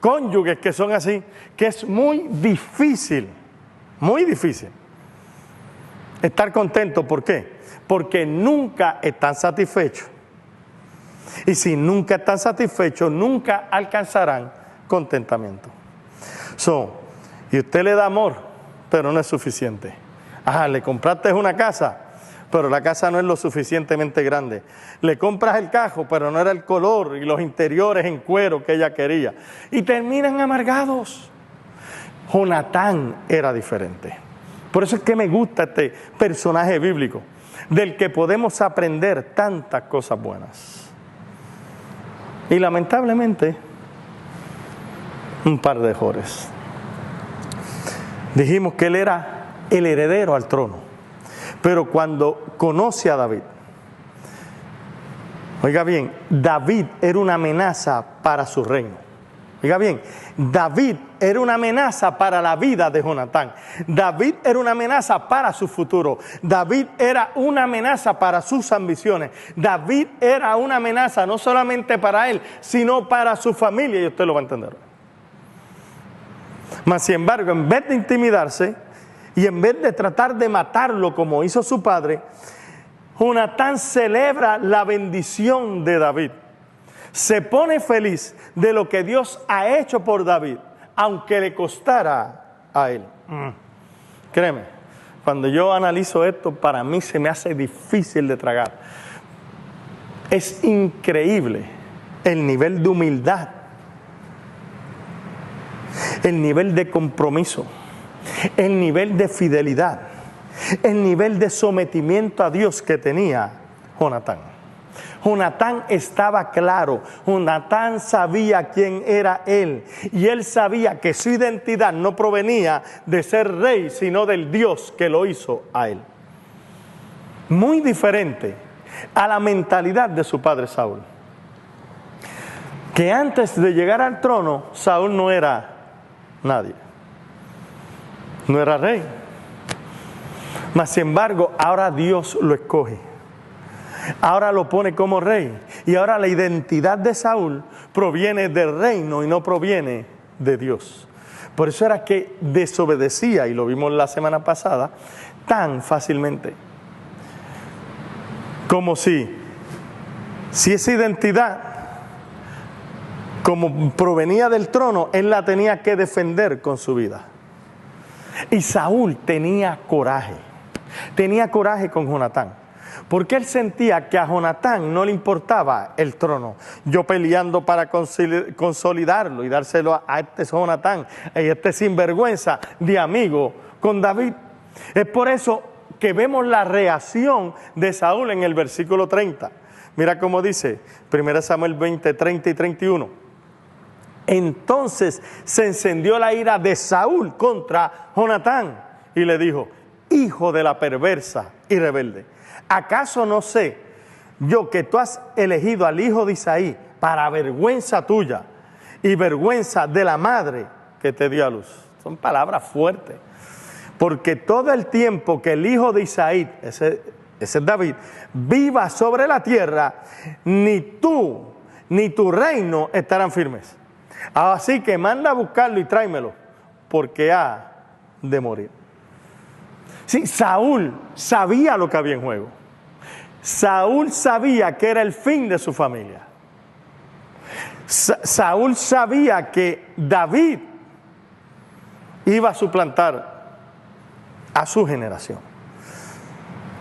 cónyuges que son así? Que es muy difícil estar contento. ¿Por qué? Porque nunca están satisfechos. Y si nunca están satisfechos, nunca alcanzarán contentamiento. Y usted le da amor, pero no es suficiente. Le compraste una casa, pero la casa no es lo suficientemente grande. Le compras el carro, pero no era el color y los interiores en cuero que ella quería. Y terminan amargados. Jonatán era diferente. Por eso es que me gusta este personaje bíblico, del que podemos aprender tantas cosas buenas. Y lamentablemente, un par de errores. Dijimos que él era el heredero al trono, pero cuando conoce a David, oiga bien, David era una amenaza para su reino. Oiga bien, David era una amenaza para la vida de Jonatán. David era una amenaza para su futuro. David era una amenaza para sus ambiciones. David era una amenaza no solamente para él, sino para su familia, y usted lo va a entender. Mas, sin embargo, en vez de intimidarse y en vez de tratar de matarlo como hizo su padre, Jonatán celebra la bendición de David. Se pone feliz de lo que Dios ha hecho por David, aunque le costara a él. Créeme, cuando yo analizo esto, para mí se me hace difícil de tragar. Es increíble el nivel de humildad, el nivel de compromiso, el nivel de fidelidad, el nivel de sometimiento a Dios que tenía Jonatán. Jonatán estaba claro, Jonatán sabía quién era él, y él sabía que su identidad no provenía de ser rey, sino del Dios que lo hizo a él. Muy diferente a la mentalidad de su padre Saúl, que antes de llegar al trono, Saúl no era nadie, no era rey. Mas, sin embargo, ahora Dios lo escoge. Ahora lo pone como rey. Y ahora la identidad de Saúl proviene del reino y no proviene de Dios. Por eso era que desobedecía, y lo vimos la semana pasada, tan fácilmente. Como si esa identidad, como provenía del trono, él la tenía que defender con su vida. Y Saúl tenía coraje con Jonatán. Porque él sentía que a Jonatán no le importaba el trono. Yo peleando para consolidarlo y dárselo a este Jonatán, y este sinvergüenza de amigo con David. Es por eso que vemos la reacción de Saúl en el versículo 30. Mira cómo dice, 1 Samuel 20, 30 y 31. Entonces se encendió la ira de Saúl contra Jonatán y le dijo: hijo de la perversa y rebelde, ¿acaso no sé yo que tú has elegido al hijo de Isaí para vergüenza tuya y vergüenza de la madre que te dio a luz? Son palabras fuertes. Porque todo el tiempo que el hijo de Isaí, ese es David, viva sobre la tierra, ni tú ni tu reino estarán firmes. Así que manda a buscarlo y tráemelo, porque ha de morir. Sí, Saúl sabía lo que había en juego. Saúl sabía que era el fin de su familia. Saúl sabía que David iba a suplantar a su generación.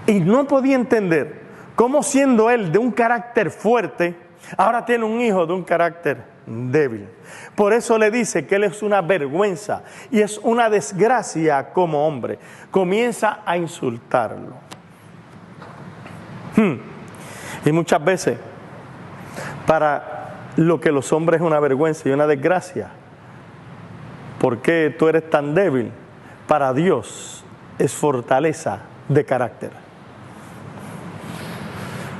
Y no podía entender cómo, siendo él de un carácter fuerte, ahora tiene un hijo de un carácter débil. Por eso le dice que él es una vergüenza y es una desgracia como hombre. Comienza a insultarlo. Y muchas veces, para lo que los hombres es una vergüenza y una desgracia, ¿por qué tú eres tan débil? Para Dios es fortaleza de carácter.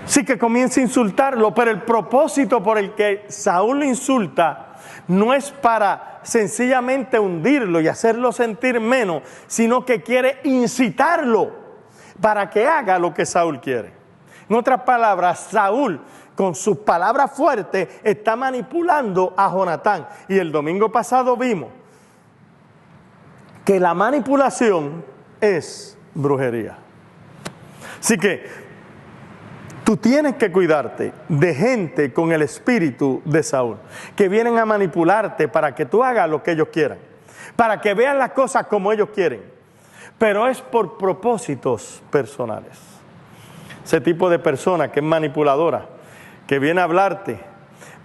Sí, que comienza a insultarlo, pero el propósito por el que Saúl lo insulta no es para sencillamente hundirlo y hacerlo sentir menos, sino que quiere incitarlo para que haga lo que Saúl quiere. En otras palabras, Saúl, con sus palabras fuertes, está manipulando a Jonatán. Y el domingo pasado vimos que la manipulación es brujería. Así que tú tienes que cuidarte de gente con el espíritu de Saúl, que vienen a manipularte para que tú hagas lo que ellos quieran, para que vean las cosas como ellos quieren, pero es por propósitos personales. Ese tipo de persona que es manipuladora, que viene a hablarte,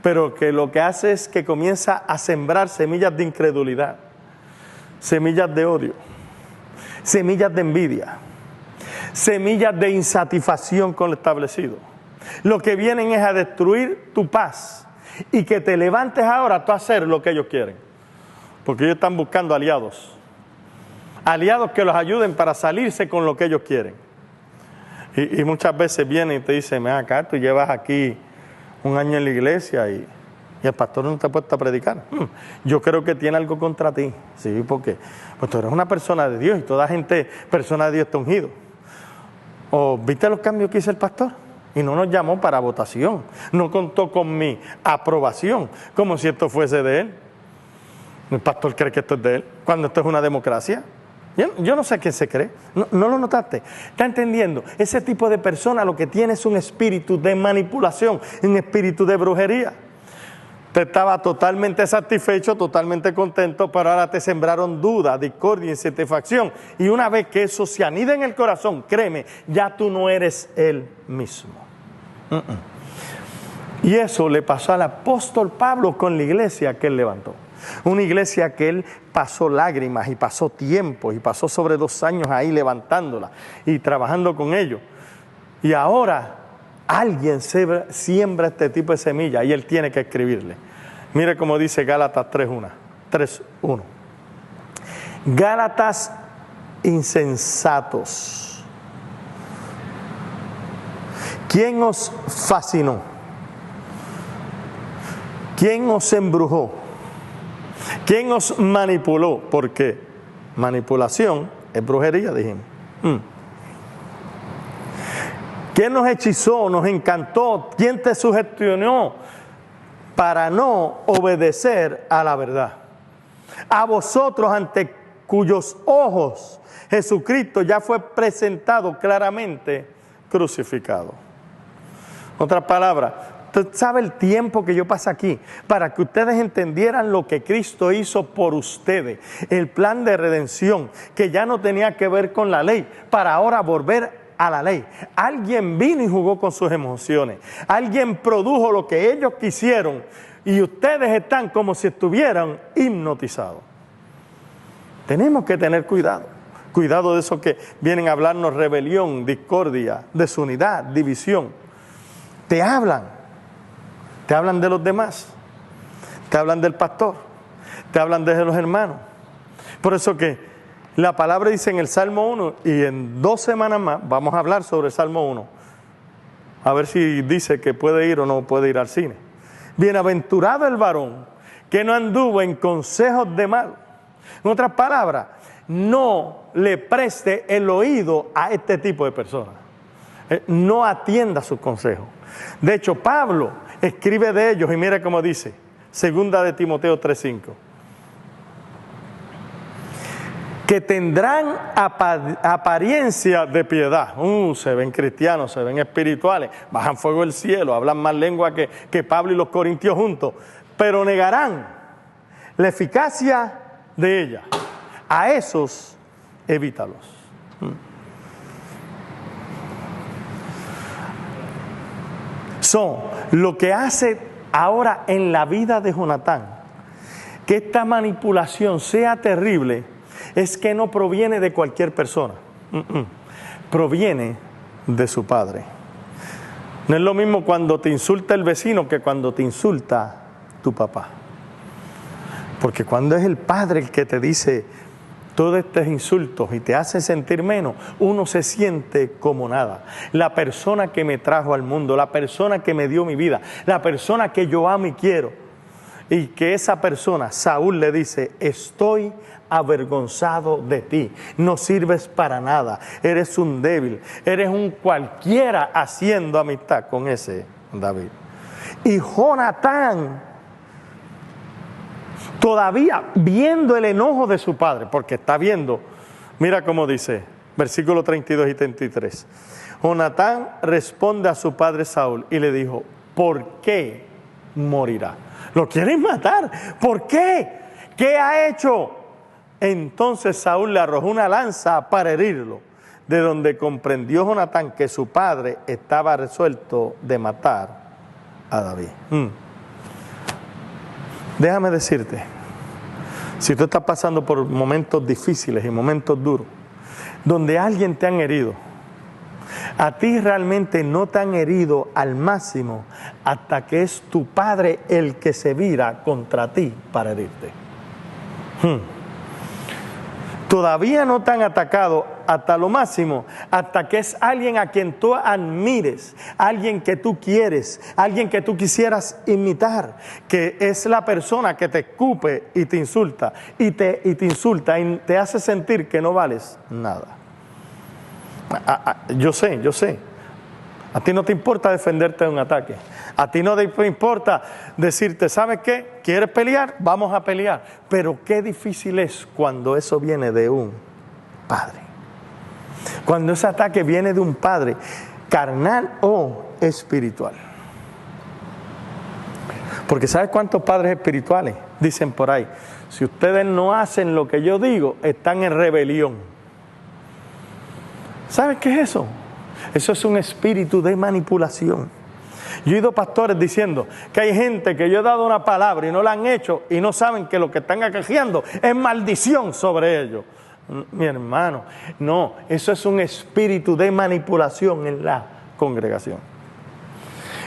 pero que lo que hace es que comienza a sembrar semillas de incredulidad, semillas de odio, semillas de envidia, semillas de insatisfacción con lo establecido. Lo que vienen es a destruir tu paz y que te levantes ahora tú a hacer lo que ellos quieren. Porque ellos están buscando aliados. Aliados que los ayuden para salirse con lo que ellos quieren. Y muchas veces vienen y te dicen, ven acá, tú llevas aquí un año en la iglesia y el pastor no te ha puesto a predicar. Yo creo que tiene algo contra ti. Sí, porque pues tú eres una persona de Dios y toda gente, persona de Dios está ungido. ¿O viste los cambios que hizo el pastor? Y no nos llamó para votación. No contó con mi aprobación, como si esto fuese de él. El pastor cree que esto es de él, cuando esto es una democracia. Yo no sé quién se cree. ¿No lo notaste? ¿Está entendiendo? Ese tipo de persona lo que tiene es un espíritu de manipulación, un espíritu de brujería. Te estaba totalmente satisfecho, totalmente contento, pero ahora te sembraron duda, discordia, insatisfacción. Y una vez que eso se anida en el corazón, créeme, ya tú no eres el mismo. Y eso le pasó al apóstol Pablo con la iglesia que él levantó. Una iglesia que él pasó lágrimas y pasó tiempo y pasó sobre 2 años ahí levantándola y trabajando con ellos. Y ahora alguien siembra este tipo de semilla y él tiene que escribirle. Mire cómo dice Gálatas 3:1. Gálatas insensatos. ¿Quién os fascinó? ¿Quién os embrujó? ¿Quién os manipuló? Porque manipulación es brujería, dijimos. ¿Quién nos hechizó, nos encantó? ¿Quién te sugestionó para no obedecer a la verdad? A vosotros ante cuyos ojos Jesucristo ya fue presentado claramente crucificado. Otra palabra, usted sabe el tiempo que yo pasé aquí para que ustedes entendieran lo que Cristo hizo por ustedes. El plan de redención que ya no tenía que ver con la ley, para ahora volver a la ley. Alguien vino y jugó con sus emociones. Alguien produjo lo que ellos quisieron y ustedes están como si estuvieran hipnotizados. Tenemos que tener cuidado. Cuidado de esos que vienen a hablarnos rebelión, discordia, desunidad, división. Te hablan de los demás, te hablan del pastor, te hablan de los hermanos. Por eso que la palabra dice en el Salmo 1, y en 2 semanas más vamos a hablar sobre el Salmo 1, a ver si dice que puede ir o no puede ir al cine. Bienaventurado el varón que no anduvo en consejos de mal. En otras palabras, no le preste el oído a este tipo de personas. No atienda sus consejos. De hecho, Pablo escribe de ellos y mira cómo dice, 2 de Timoteo 3:5. Que tendrán apariencia de piedad. Se ven cristianos, se ven espirituales, bajan fuego del cielo, hablan más lengua que Pablo y los corintios juntos, pero negarán la eficacia de ella. A esos, evítalos. Lo que hace ahora en la vida de Jonatán, que esta manipulación sea terrible, es que no proviene de cualquier persona. Proviene de su padre. No es lo mismo cuando te insulta el vecino que cuando te insulta tu papá. Porque cuando es el padre el que te dice todos estos insultos y te hace sentir menos, uno se siente como nada. La persona que me trajo al mundo, la persona que me dio mi vida, la persona que yo amo y quiero. Y que esa persona, Saúl le dice, estoy avergonzado de ti, no sirves para nada, eres un débil, eres un cualquiera haciendo amistad con ese David. Y Jonatán, todavía viendo el enojo de su padre, porque está viendo, mira cómo dice, versículos 32 y 33. Jonatán responde a su padre Saúl y le dijo, ¿por qué morirá? ¿Lo quieren matar? ¿Por qué? ¿Qué ha hecho? Entonces Saúl le arrojó una lanza para herirlo, de donde comprendió Jonatán que su padre estaba resuelto de matar a David. Déjame decirte, si tú estás pasando por momentos difíciles y momentos duros, donde alguien te han herido. A ti realmente no te han herido al máximo hasta que es tu padre el que se vira contra ti para herirte. Todavía no te han atacado hasta lo máximo, hasta que es alguien a quien tú admires, alguien que tú quieres, alguien que tú quisieras imitar, que es la persona que te escupe y te insulta, y te insulta y te hace sentir que no vales nada. Yo sé. A ti no te importa defenderte de un ataque. A ti no te importa decirte, ¿sabes qué? ¿Quieres pelear? Vamos a pelear. Pero qué difícil es cuando eso viene de un padre. Cuando ese ataque viene de un padre, carnal o espiritual. Porque ¿sabes cuántos padres espirituales dicen por ahí? Si ustedes no hacen lo que yo digo, están en rebelión. ¿Sabes qué es eso? Eso es un espíritu de manipulación. Yo he oído pastores diciendo que hay gente que yo he dado una palabra y no la han hecho y no saben que lo que están acarreando es maldición sobre ellos. Mi hermano, no, eso es un espíritu de manipulación en la congregación.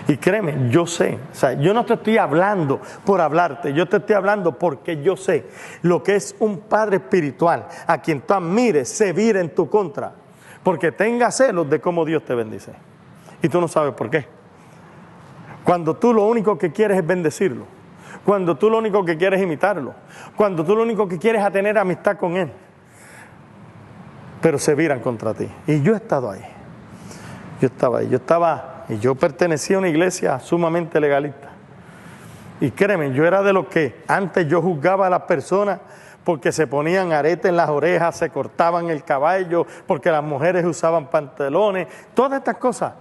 Y créeme, yo sé, o sea, yo no te estoy hablando por hablarte, yo te estoy hablando porque yo sé lo que es un padre espiritual a quien tú admires se vira en tu contra. Porque tenga celos de cómo Dios te bendice. Y tú no sabes por qué. Cuando tú lo único que quieres es bendecirlo. Cuando tú lo único que quieres es imitarlo. Cuando tú lo único que quieres es tener amistad con Él. Pero se viran contra ti. Y yo he estado ahí. Yo pertenecía a una iglesia sumamente legalista. Y créeme, yo era de los que antes yo juzgaba a las personas porque se ponían aretes en las orejas, se cortaban el cabello, porque las mujeres usaban pantalones, todas estas cosas.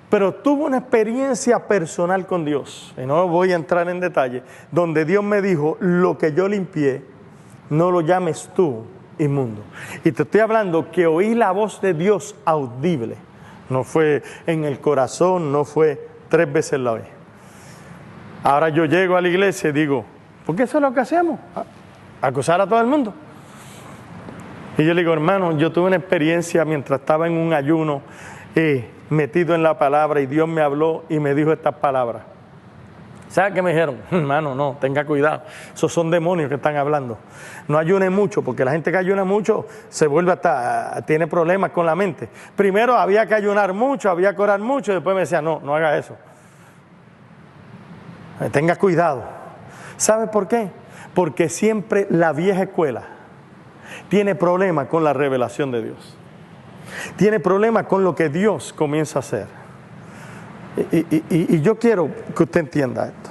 Pero tuve una experiencia personal con Dios, y no voy a entrar en detalle, donde Dios me dijo, lo que yo limpié, no lo llames tú inmundo. Y te estoy hablando que oí la voz de Dios audible. No fue en el corazón, no fue 3 veces la vez. Ahora yo llego a la iglesia y digo, ¿por qué eso es lo que hacemos? Acusar a todo el mundo. Y yo le digo, hermano, yo tuve una experiencia mientras estaba en un ayuno, metido en la palabra, y Dios me habló y me dijo estas palabras. ¿Sabes qué me dijeron? Hermano, no, tenga cuidado, esos son demonios que están hablando. No ayune mucho, porque la gente que ayuna mucho se vuelve tiene problemas con la mente. Primero había que ayunar mucho, había que orar mucho, y después me decía, no haga eso. Tenga cuidado. ¿Sabe por qué? Porque siempre la vieja escuela tiene problemas con la revelación de Dios. Tiene problemas con lo que Dios comienza a hacer. Y yo quiero que usted entienda esto.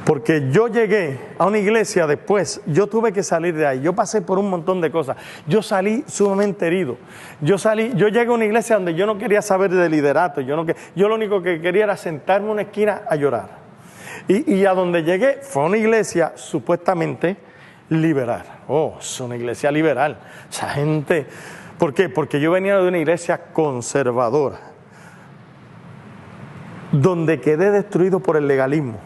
Porque yo llegué a una iglesia después, yo tuve que salir de ahí. Yo pasé por un montón de cosas. Yo salí sumamente herido. Yo llegué a una iglesia donde yo no quería saber de liderato. Yo lo único que quería era sentarme en una esquina a llorar. Y a donde llegué fue una iglesia supuestamente liberal. Es una iglesia liberal. Esa gente, ¿por qué? Porque yo venía de una iglesia conservadora, donde quedé destruido por el legalismo.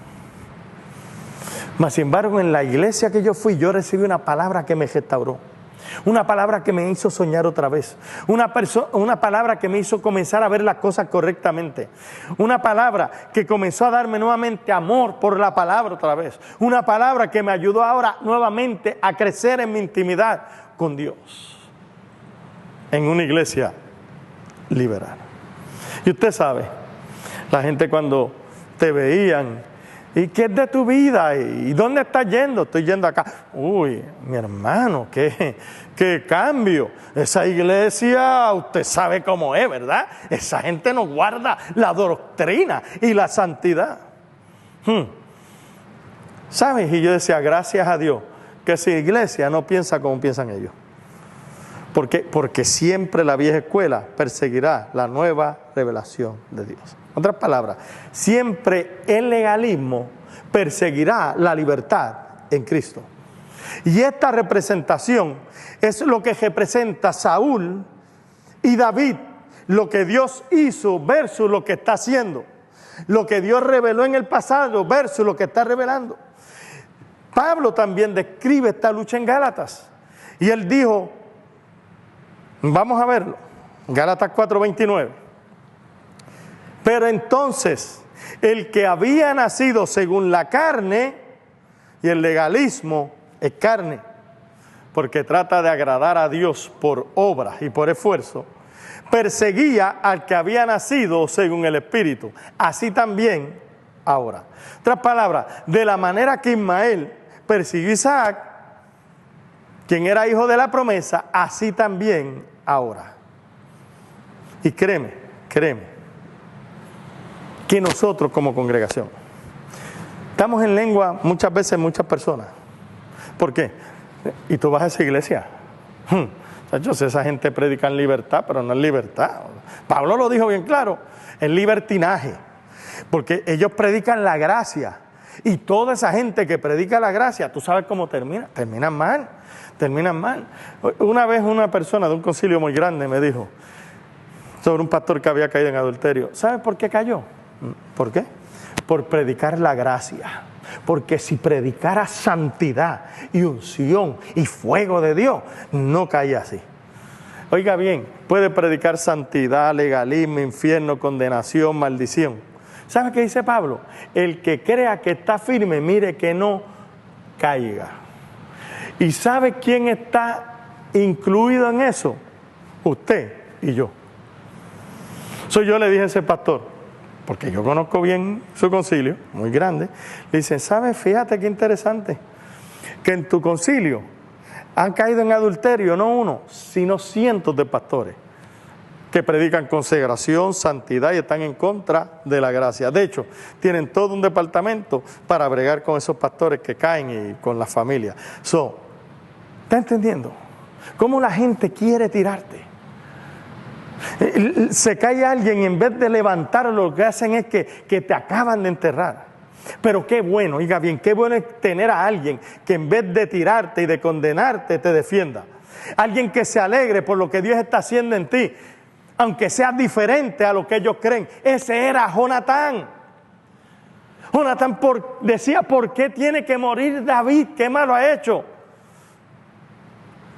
Mas sin embargo, en la iglesia que yo fui, yo recibí una palabra que me restauró. Una palabra que me hizo soñar otra vez. Una palabra que me hizo comenzar a ver las cosas correctamente. Una palabra que comenzó a darme nuevamente amor por la palabra otra vez. Una palabra que me ayudó ahora nuevamente a crecer en mi intimidad con Dios. En una iglesia liberal. Y usted sabe, la gente cuando te veían, ¿y qué es de tu vida? ¿Y dónde estás yendo? Estoy yendo acá. Uy, mi hermano, qué cambio. Esa iglesia, usted sabe cómo es, ¿verdad? Esa gente no guarda la doctrina y la santidad. ¿Sabes? Y yo decía, gracias a Dios, que esa iglesia no piensa como piensan ellos. Porque siempre la vieja escuela perseguirá la nueva revelación de Dios. En otras palabras, siempre el legalismo perseguirá la libertad en Cristo. Y esta representación es lo que representa Saúl y David, lo que Dios hizo versus lo que está haciendo. Lo que Dios reveló en el pasado versus lo que está revelando. Pablo también describe esta lucha en Gálatas. Y él dijo, Vamos a verlo. Gálatas 4:29. Pero entonces, el que había nacido según la carne, y el legalismo es carne, porque trata de agradar a Dios por obras y por esfuerzo, perseguía al que había nacido según el Espíritu. Así también ahora. Otras palabras, de la manera que Ismael persiguió a Isaac, quien era hijo de la promesa, así también ahora. Y créeme, que nosotros como congregación estamos en lengua muchas veces muchas personas. ¿Por qué? Y tú vas a esa iglesia. Muchachos, esa gente predica en libertad, pero no es libertad. Pablo lo dijo bien claro, es libertinaje. Porque ellos predican la gracia. Y toda esa gente que predica la gracia, ¿tú sabes cómo termina? Terminan mal. Una vez una persona de un concilio muy grande me dijo sobre un pastor que había caído en adulterio. ¿Sabes por qué cayó? ¿Por qué? Por predicar la gracia. Porque si predicara santidad y unción y fuego de Dios, no caía así. Oiga bien, puede predicar santidad, legalismo, infierno, condenación, maldición. ¿Sabe qué dice Pablo? El que crea que está firme, mire que no caiga. ¿Y sabe quién está incluido en eso? Usted y yo. Yo le dije a ese pastor, porque yo conozco bien su concilio, muy grande, le dice, ¿sabes? Fíjate qué interesante, que en tu concilio han caído en adulterio no uno, sino cientos de pastores que predican consagración, santidad y están en contra de la gracia. De hecho, tienen todo un departamento para bregar con esos pastores que caen y con la familia. ¿Está entendiendo? ¿Cómo la gente quiere tirarte? Se cae alguien y en vez de levantarlo, lo que hacen es que te acaban de enterrar. Pero qué bueno, oiga bien, qué bueno es tener a alguien que en vez de tirarte y de condenarte, te defienda. Alguien que se alegre por lo que Dios está haciendo en ti, aunque sea diferente a lo que ellos creen. Ese era Jonatán. Jonatán decía, ¿por qué tiene que morir David? ¿Qué malo ha hecho?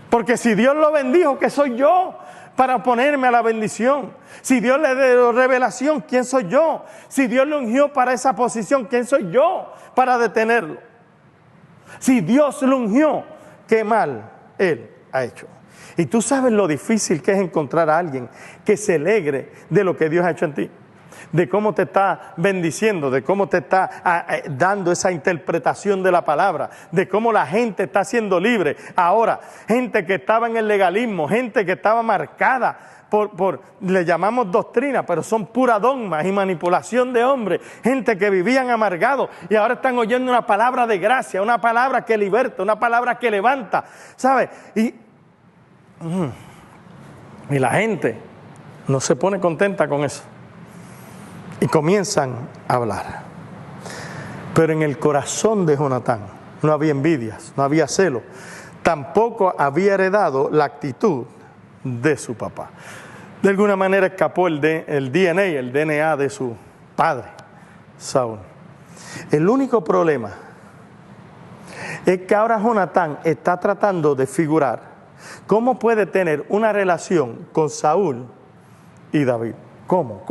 Porque si Dios lo bendijo, ¿qué soy yo para oponerme a la bendición? Si Dios le dio revelación, ¿quién soy yo? Si Dios lo ungió para esa posición, ¿quién soy yo para detenerlo? Si Dios lo ungió, ¿qué mal él ha hecho? Y tú sabes lo difícil que es encontrar a alguien que se alegre de lo que Dios ha hecho en ti, de cómo te está bendiciendo, de cómo te está dando esa interpretación de la palabra, de cómo la gente está siendo libre. Ahora, gente que estaba en el legalismo, gente que estaba marcada le llamamos doctrina, pero son pura dogmas y manipulación de hombres, gente que vivían amargados y ahora están oyendo una palabra de gracia, una palabra que liberta, una palabra que levanta, ¿sabes? Y la gente no se pone contenta con eso. Y comienzan a hablar. Pero en el corazón de Jonatán no había envidias, no había celo. Tampoco había heredado la actitud de su papá. De alguna manera escapó el DNA de su padre, Saúl. El único problema es que ahora Jonatán está tratando de figurar cómo puede tener una relación con Saúl y David. ¿Cómo?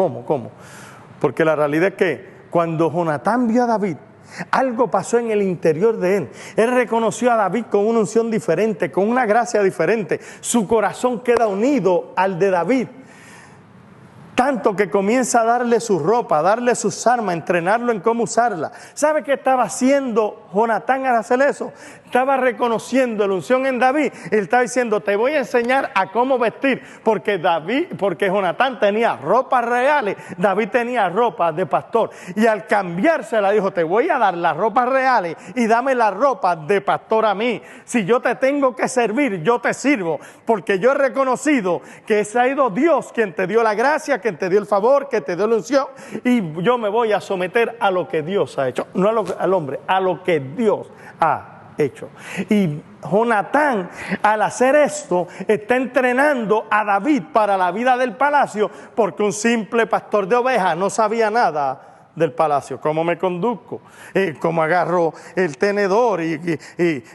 Porque la realidad es que cuando Jonatán vio a David, algo pasó en el interior de él. Él reconoció a David con una unción diferente, con una gracia diferente. Su corazón queda unido al de David. Tanto que comienza a darle su ropa, a darle sus armas, a entrenarlo en cómo usarla. ¿Sabe qué estaba haciendo Jonatán al hacer eso? Estaba reconociendo la unción en David. Él estaba diciendo, te voy a enseñar a cómo vestir. Porque Jonatán tenía ropas reales, David tenía ropa de pastor. Y al cambiársela dijo, te voy a dar las ropas reales y dame las ropas de pastor a mí. Si yo te tengo que servir, yo te sirvo. Porque yo he reconocido que ha sido Dios quien te dio la gracia, quien te dio el favor, que te dio la unción. Y yo me voy a someter a lo que Dios ha hecho. No al hombre, a lo que Dios ha hecho. Y Jonatán, al hacer esto, está entrenando a David para la vida del palacio, porque un simple pastor de ovejas no sabía nada del palacio, cómo me conduzco, cómo agarro el tenedor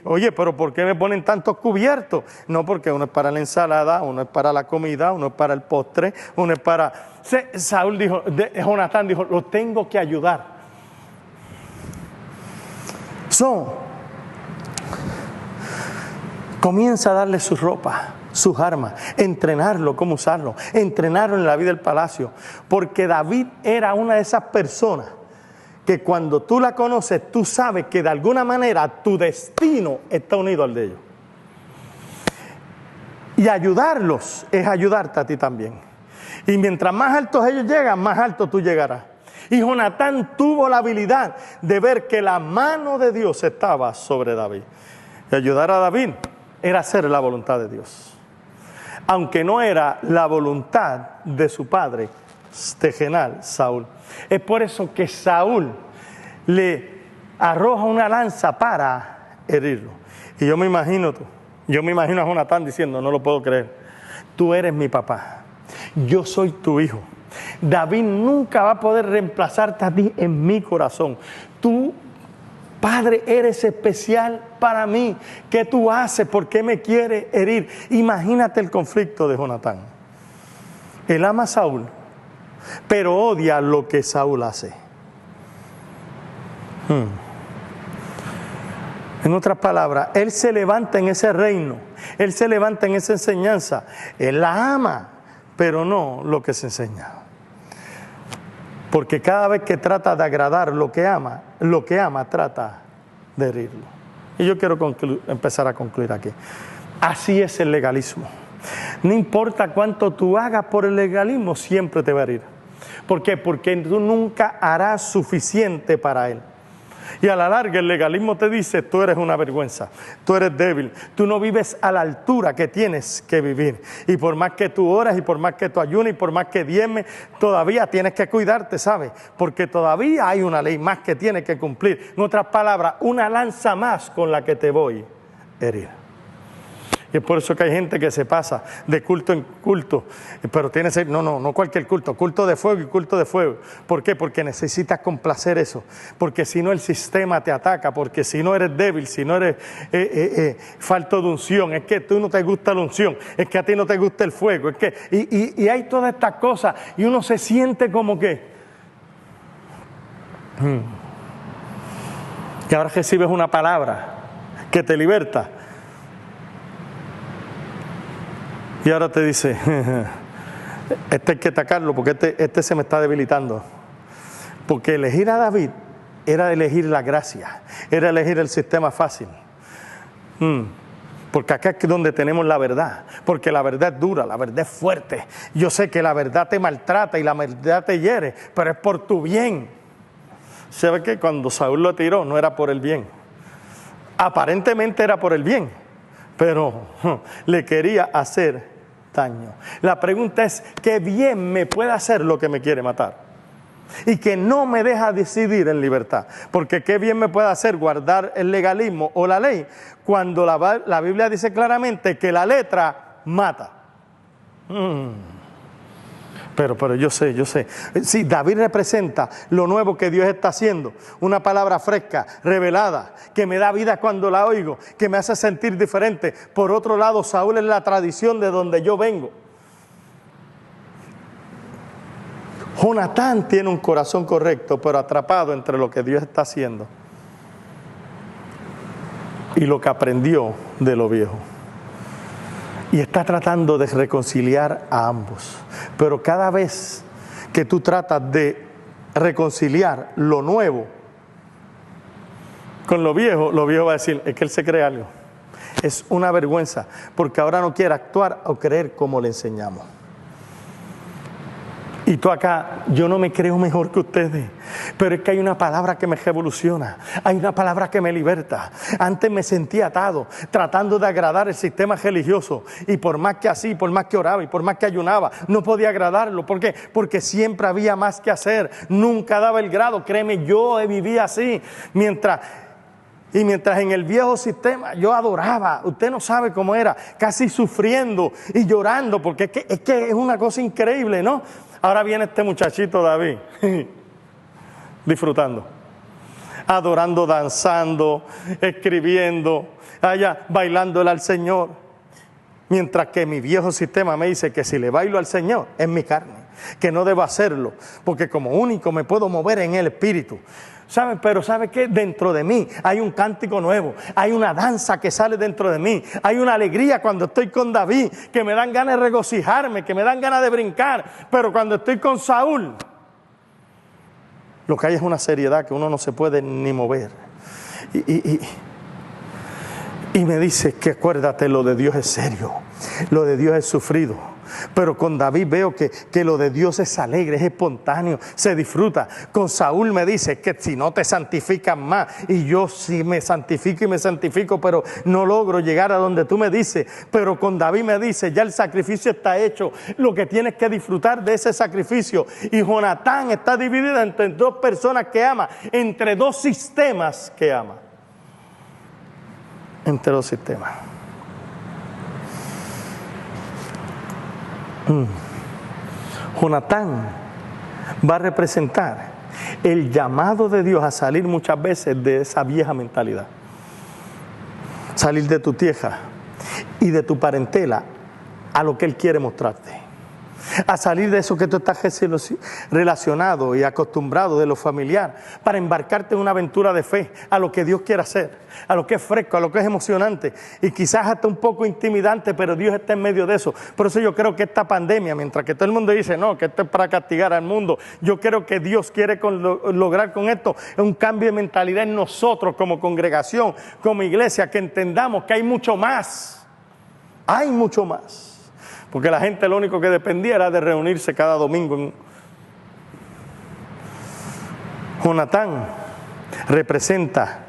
oye, pero ¿por qué me ponen tantos cubiertos? No, porque uno es para la ensalada, uno es para la comida, uno es para el postre, uno es para... Saúl dijo, Jonatán dijo, lo tengo que ayudar. Comienza a darle su ropa, sus armas, entrenarlo, cómo usarlo, entrenarlo en la vida del palacio. Porque David era una de esas personas que cuando tú la conoces, tú sabes que de alguna manera tu destino está unido al de ellos. Y ayudarlos es ayudarte a ti también. Y mientras más altos ellos llegan, más alto tú llegarás. Y Jonatán tuvo la habilidad de ver que la mano de Dios estaba sobre David. Y ayudar a David era hacer la voluntad de Dios. Aunque no era la voluntad de su padre terrenal, Saúl. Es por eso que Saúl le arroja una lanza para herirlo. Y yo me imagino a Jonatán diciendo, no lo puedo creer, tú eres mi papá, yo soy tu hijo. David nunca va a poder reemplazarte a ti en mi corazón. Tú, Padre, eres especial para mí. ¿Qué tú haces? ¿Por qué me quieres herir? Imagínate el conflicto de Jonatán. Él ama a Saúl, pero odia lo que Saúl hace. En otras palabras, él se levanta en ese reino, él se levanta en esa enseñanza. Él la ama, pero no lo que se enseña. Porque cada vez que trata de agradar lo que ama trata de herirlo. Y yo quiero empezar a concluir aquí. Así es el legalismo. No importa cuánto tú hagas por el legalismo, siempre te va a herir. ¿Por qué? Porque tú nunca harás suficiente para él. Y a la larga el legalismo te dice, tú eres una vergüenza, tú eres débil, tú no vives a la altura que tienes que vivir. Y por más que tú oras, y por más que tú ayunes, y por más que diezmes, todavía tienes que cuidarte, ¿sabes? Porque todavía hay una ley más que tienes que cumplir. En otras palabras, una lanza más con la que te voy a herir. Y es por eso que hay gente que se pasa de culto en culto, pero tiene que ser, no cualquier culto, culto de fuego y culto de fuego. ¿Por qué? Porque necesitas complacer eso, porque si no el sistema te ataca, porque si no eres débil, si no eres falto de unción, es que tú no te gusta la unción, es que a ti no te gusta el fuego, es que y hay todas estas cosas y uno se siente como que y ahora recibes una palabra que te liberta. Y ahora te dice, este hay que atacarlo porque este se me está debilitando. Porque elegir a David era elegir la gracia, era elegir el sistema fácil. Porque acá es donde tenemos la verdad, porque la verdad es dura, la verdad es fuerte. Yo sé que la verdad te maltrata y la verdad te hiere, pero es por tu bien. ¿Sabe qué? Cuando Saúl lo tiró no era por el bien. Aparentemente era por el bien, pero le quería hacer daño. La pregunta es, ¿qué bien me puede hacer lo que me quiere matar? Y que no me deja decidir en libertad. Porque qué bien me puede hacer guardar el legalismo o la ley cuando la Biblia dice claramente que la letra mata. Pero yo sé. Sí, David representa lo nuevo que Dios está haciendo. Una palabra fresca, revelada, que me da vida cuando la oigo, que me hace sentir diferente. Por otro lado, Saúl es la tradición de donde yo vengo. Jonatán tiene un corazón correcto, pero atrapado entre lo que Dios está haciendo y lo que aprendió de lo viejo. Y está tratando de reconciliar a ambos. Pero cada vez que tú tratas de reconciliar lo nuevo con lo viejo va a decir, es que él se cree algo. Es una vergüenza, porque ahora no quiere actuar o creer como le enseñamos. Y tú acá, yo no me creo mejor que ustedes, pero es que hay una palabra que me revoluciona, hay una palabra que me liberta. Antes me sentía atado, tratando de agradar el sistema religioso, y por más que así, por más que oraba y por más que ayunaba, no podía agradarlo. ¿Por qué? Porque siempre había más que hacer, nunca daba el grado. Créeme, yo vivía así, mientras en el viejo sistema yo adoraba, usted no sabe cómo era, casi sufriendo y llorando, porque es que es una cosa increíble, ¿no? Ahora viene este muchachito David, disfrutando, adorando, danzando, escribiendo, allá bailándole al Señor. Mientras que mi viejo sistema me dice que si le bailo al Señor es mi carne, que no debo hacerlo, porque como único me puedo mover en el Espíritu. ¿Sabe? Pero ¿sabe qué? Dentro de mí hay un cántico nuevo, hay una danza que sale dentro de mí, hay una alegría cuando estoy con David, que me dan ganas de regocijarme, que me dan ganas de brincar, pero cuando estoy con Saúl, lo que hay es una seriedad que uno no se puede ni mover. Y me dice que acuérdate, lo de Dios es serio, lo de Dios es sufrido. Pero con David veo que lo de Dios es alegre, es espontáneo, se disfruta. Con Saúl me dice que si no te santificas más, y yo sí me santifico y me santifico, pero no logro llegar a donde tú me dices. Pero con David me dice, ya el sacrificio está hecho, lo que tienes que disfrutar de ese sacrificio. Y Jonatán está dividido entre dos personas que ama, entre dos sistemas que ama. Entre dos sistemas. Jonatán va a representar el llamado de Dios a salir muchas veces de esa vieja mentalidad. Salir de tu tierra y de tu parentela a lo que Él quiere mostrarte. A salir de eso que tú estás relacionado y acostumbrado de lo familiar, para embarcarte en una aventura de fe, a lo que Dios quiere hacer, a lo que es fresco, a lo que es emocionante y quizás hasta un poco intimidante, pero Dios está en medio de eso. Por eso yo creo que esta pandemia, mientras que todo el mundo dice no, que esto es para castigar al mundo, yo creo que Dios quiere lograr con esto un cambio de mentalidad en nosotros como congregación, como iglesia, que entendamos que hay mucho más, porque la gente lo único que dependía era de reunirse cada domingo. Jonatán representa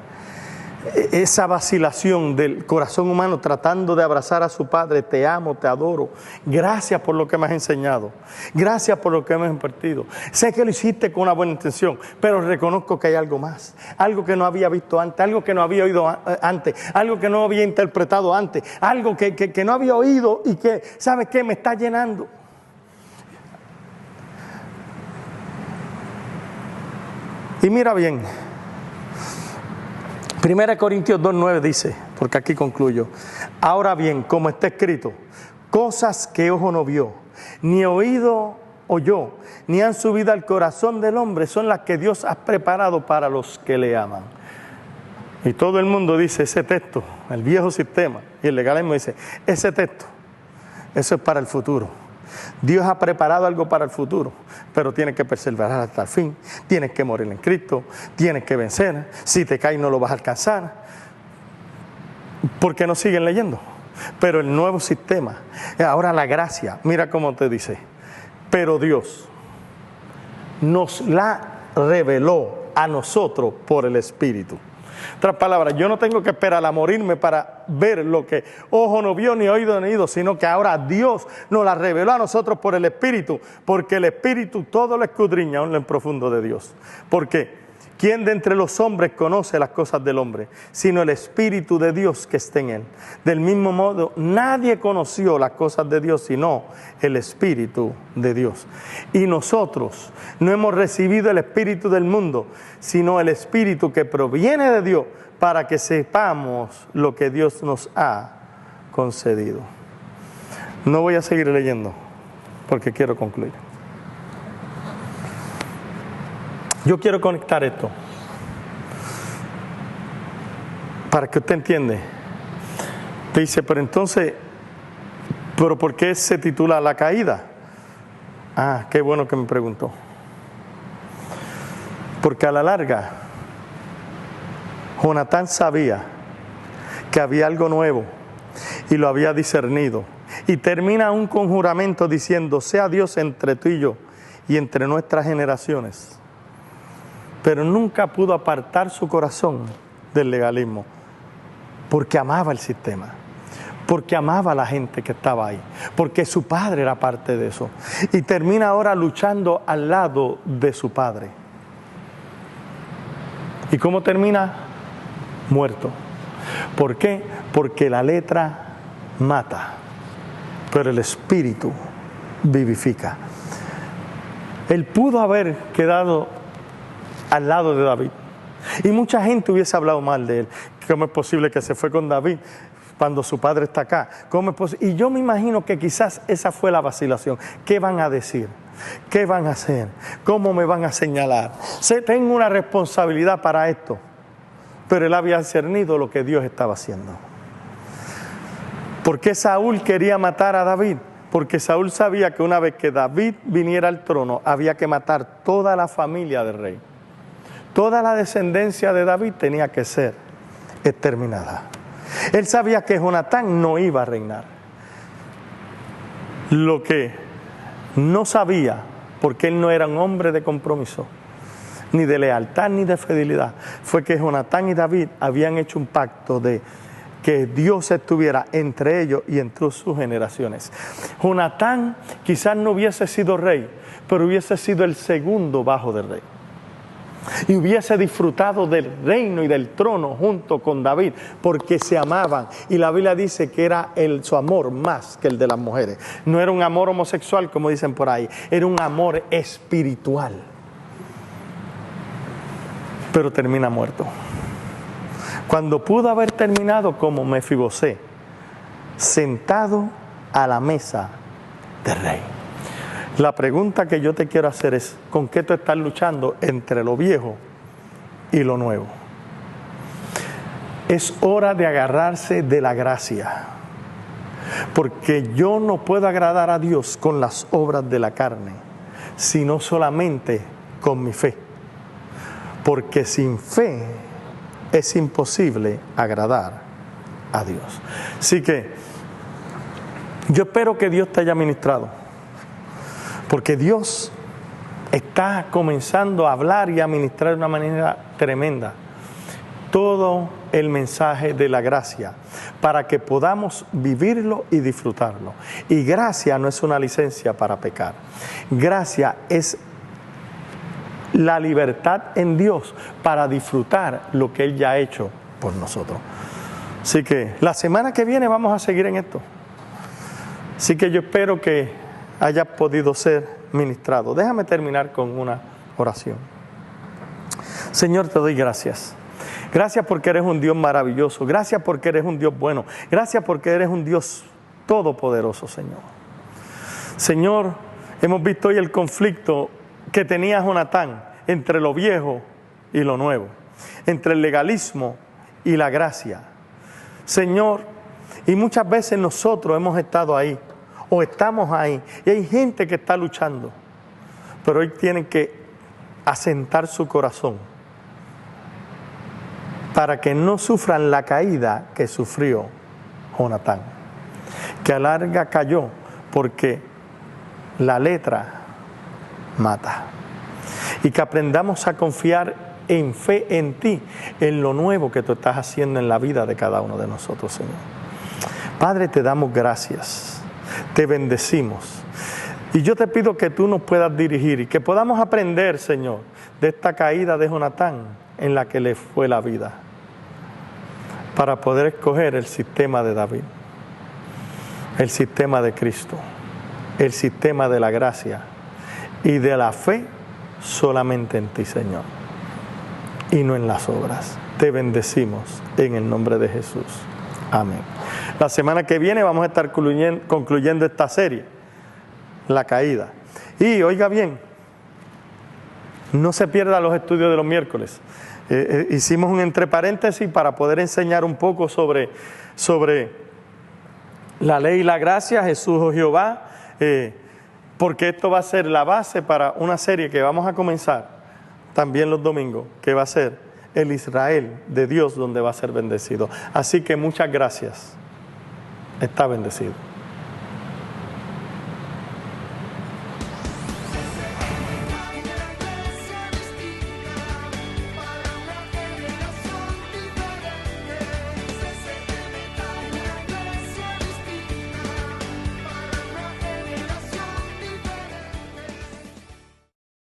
esa vacilación del corazón humano tratando de abrazar a su padre. Te amo, te adoro, gracias por lo que me has enseñado, gracias por lo que me has impartido. Sé que lo hiciste con una buena intención, pero reconozco que hay algo más, algo que no había visto antes, algo que no había oído antes, algo que no había interpretado antes, algo que no había oído y que, ¿sabes qué? Me está llenando. Y mira bien, 1 Corintios 2:9 dice, porque aquí concluyo: ahora bien, como está escrito, cosas que ojo no vio, ni oído oyó, ni han subido al corazón del hombre, son las que Dios ha preparado para los que le aman. Y todo el mundo dice ese texto, el viejo sistema, y el legalismo dice, ese texto, eso es para el futuro. Dios ha preparado algo para el futuro, pero tienes que perseverar hasta el fin, tienes que morir en Cristo, tienes que vencer, si te caes no lo vas a alcanzar. ¿Por qué no siguen leyendo? Pero el nuevo sistema, ahora la gracia, mira cómo te dice, pero Dios nos la reveló a nosotros por el Espíritu. Otras palabras, yo no tengo que esperar a morirme para ver lo que ojo no vio, ni oído ni oído, sino que ahora Dios nos la reveló a nosotros por el Espíritu, porque el Espíritu todo lo escudriña aún en lo profundo de Dios. ¿Por qué? ¿Quién de entre los hombres conoce las cosas del hombre? Sino el Espíritu de Dios que está en él. Del mismo modo, nadie conoció las cosas de Dios, sino el Espíritu de Dios. Y nosotros no hemos recibido el Espíritu del mundo, sino el Espíritu que proviene de Dios, para que sepamos lo que Dios nos ha concedido. No voy a seguir leyendo, porque quiero concluir. Yo quiero conectar esto para que usted entienda. Te dice, pero entonces, ¿pero por qué se titula La Caída? Ah, qué bueno que me preguntó. Porque a la larga, Jonatán sabía que había algo nuevo y lo había discernido. Y termina un conjuramento diciendo, sea Dios entre tú y yo y entre nuestras generaciones. Pero nunca pudo apartar su corazón del legalismo, porque amaba el sistema, porque amaba a la gente que estaba ahí, porque su padre era parte de eso. Y termina ahora luchando al lado de su padre. ¿Y cómo termina? Muerto. ¿Por qué? Porque la letra mata, pero el espíritu vivifica. Él pudo haber quedado al lado de David. Y mucha gente hubiese hablado mal de él. ¿Cómo es posible que se fue con David cuando su padre está acá? ¿Cómo es posible? Y yo me imagino que quizás esa fue la vacilación. ¿Qué van a decir? ¿Qué van a hacer? ¿Cómo me van a señalar? Tengo una responsabilidad para esto. Pero él había discernido lo que Dios estaba haciendo. ¿Por qué Saúl quería matar a David? Porque Saúl sabía que una vez que David viniera al trono, había que matar toda la familia del rey. Toda la descendencia de David tenía que ser exterminada. Él sabía que Jonatán no iba a reinar. Lo que no sabía, porque él no era un hombre de compromiso, ni de lealtad, ni de fidelidad, fue que Jonatán y David habían hecho un pacto de que Dios estuviera entre ellos y entre sus generaciones. Jonatán quizás no hubiese sido rey, pero hubiese sido el segundo bajo del rey. Y hubiese disfrutado del reino y del trono junto con David, porque se amaban. Y la Biblia dice que era su amor más que el de las mujeres. No era un amor homosexual, como dicen por ahí, era un amor espiritual. Pero termina muerto. Cuando pudo haber terminado como Mefibosé, sentado a la mesa del rey. La pregunta que yo te quiero hacer es, ¿con qué tú estás luchando entre lo viejo y lo nuevo? Es hora de agarrarse de la gracia, porque yo no puedo agradar a Dios con las obras de la carne, sino solamente con mi fe, porque sin fe es imposible agradar a Dios. Así que yo espero que Dios te haya ministrado, porque Dios está comenzando a hablar y a ministrar de una manera tremenda todo el mensaje de la gracia, para que podamos vivirlo y disfrutarlo. Y gracia no es una licencia para pecar. Gracia es la libertad en Dios para disfrutar lo que Él ya ha hecho por nosotros. Así que la semana que viene vamos a seguir en esto. Así que yo espero que haya podido ser ministrado. Déjame terminar con una oración. Señor, te doy gracias. Gracias porque eres un Dios maravilloso. Gracias porque eres un Dios bueno. Gracias porque eres un Dios todopoderoso, Señor. Señor, hemos visto hoy el conflicto que tenía Jonatán entre lo viejo y lo nuevo, entre el legalismo y la gracia. Señor, y muchas veces nosotros hemos estado ahí, o estamos ahí, y hay gente que está luchando, pero hoy tienen que asentar su corazón para que no sufran la caída que sufrió Jonatán, que a larga cayó porque la letra mata, y que aprendamos a confiar en fe en ti, en lo nuevo que tú estás haciendo en la vida de cada uno de nosotros, Señor. Padre, te damos gracias. Te bendecimos. Y yo te pido que tú nos puedas dirigir y que podamos aprender, Señor, de esta caída de Jonatán en la que le fue la vida, para poder escoger el sistema de David, el sistema de Cristo, el sistema de la gracia y de la fe solamente en ti, Señor, y no en las obras. Te bendecimos en el nombre de Jesús. Amén. La semana que viene vamos a estar concluyendo esta serie, la caída. Y oiga bien, no se pierda los estudios de los miércoles. Hicimos un entre paréntesis para poder enseñar un poco sobre la ley y la gracia, Jesús o Jehová, porque esto va a ser la base para una serie que vamos a comenzar también los domingos, que va a ser el Israel de Dios, donde va a ser bendecido. Así que muchas gracias. Está bendecido.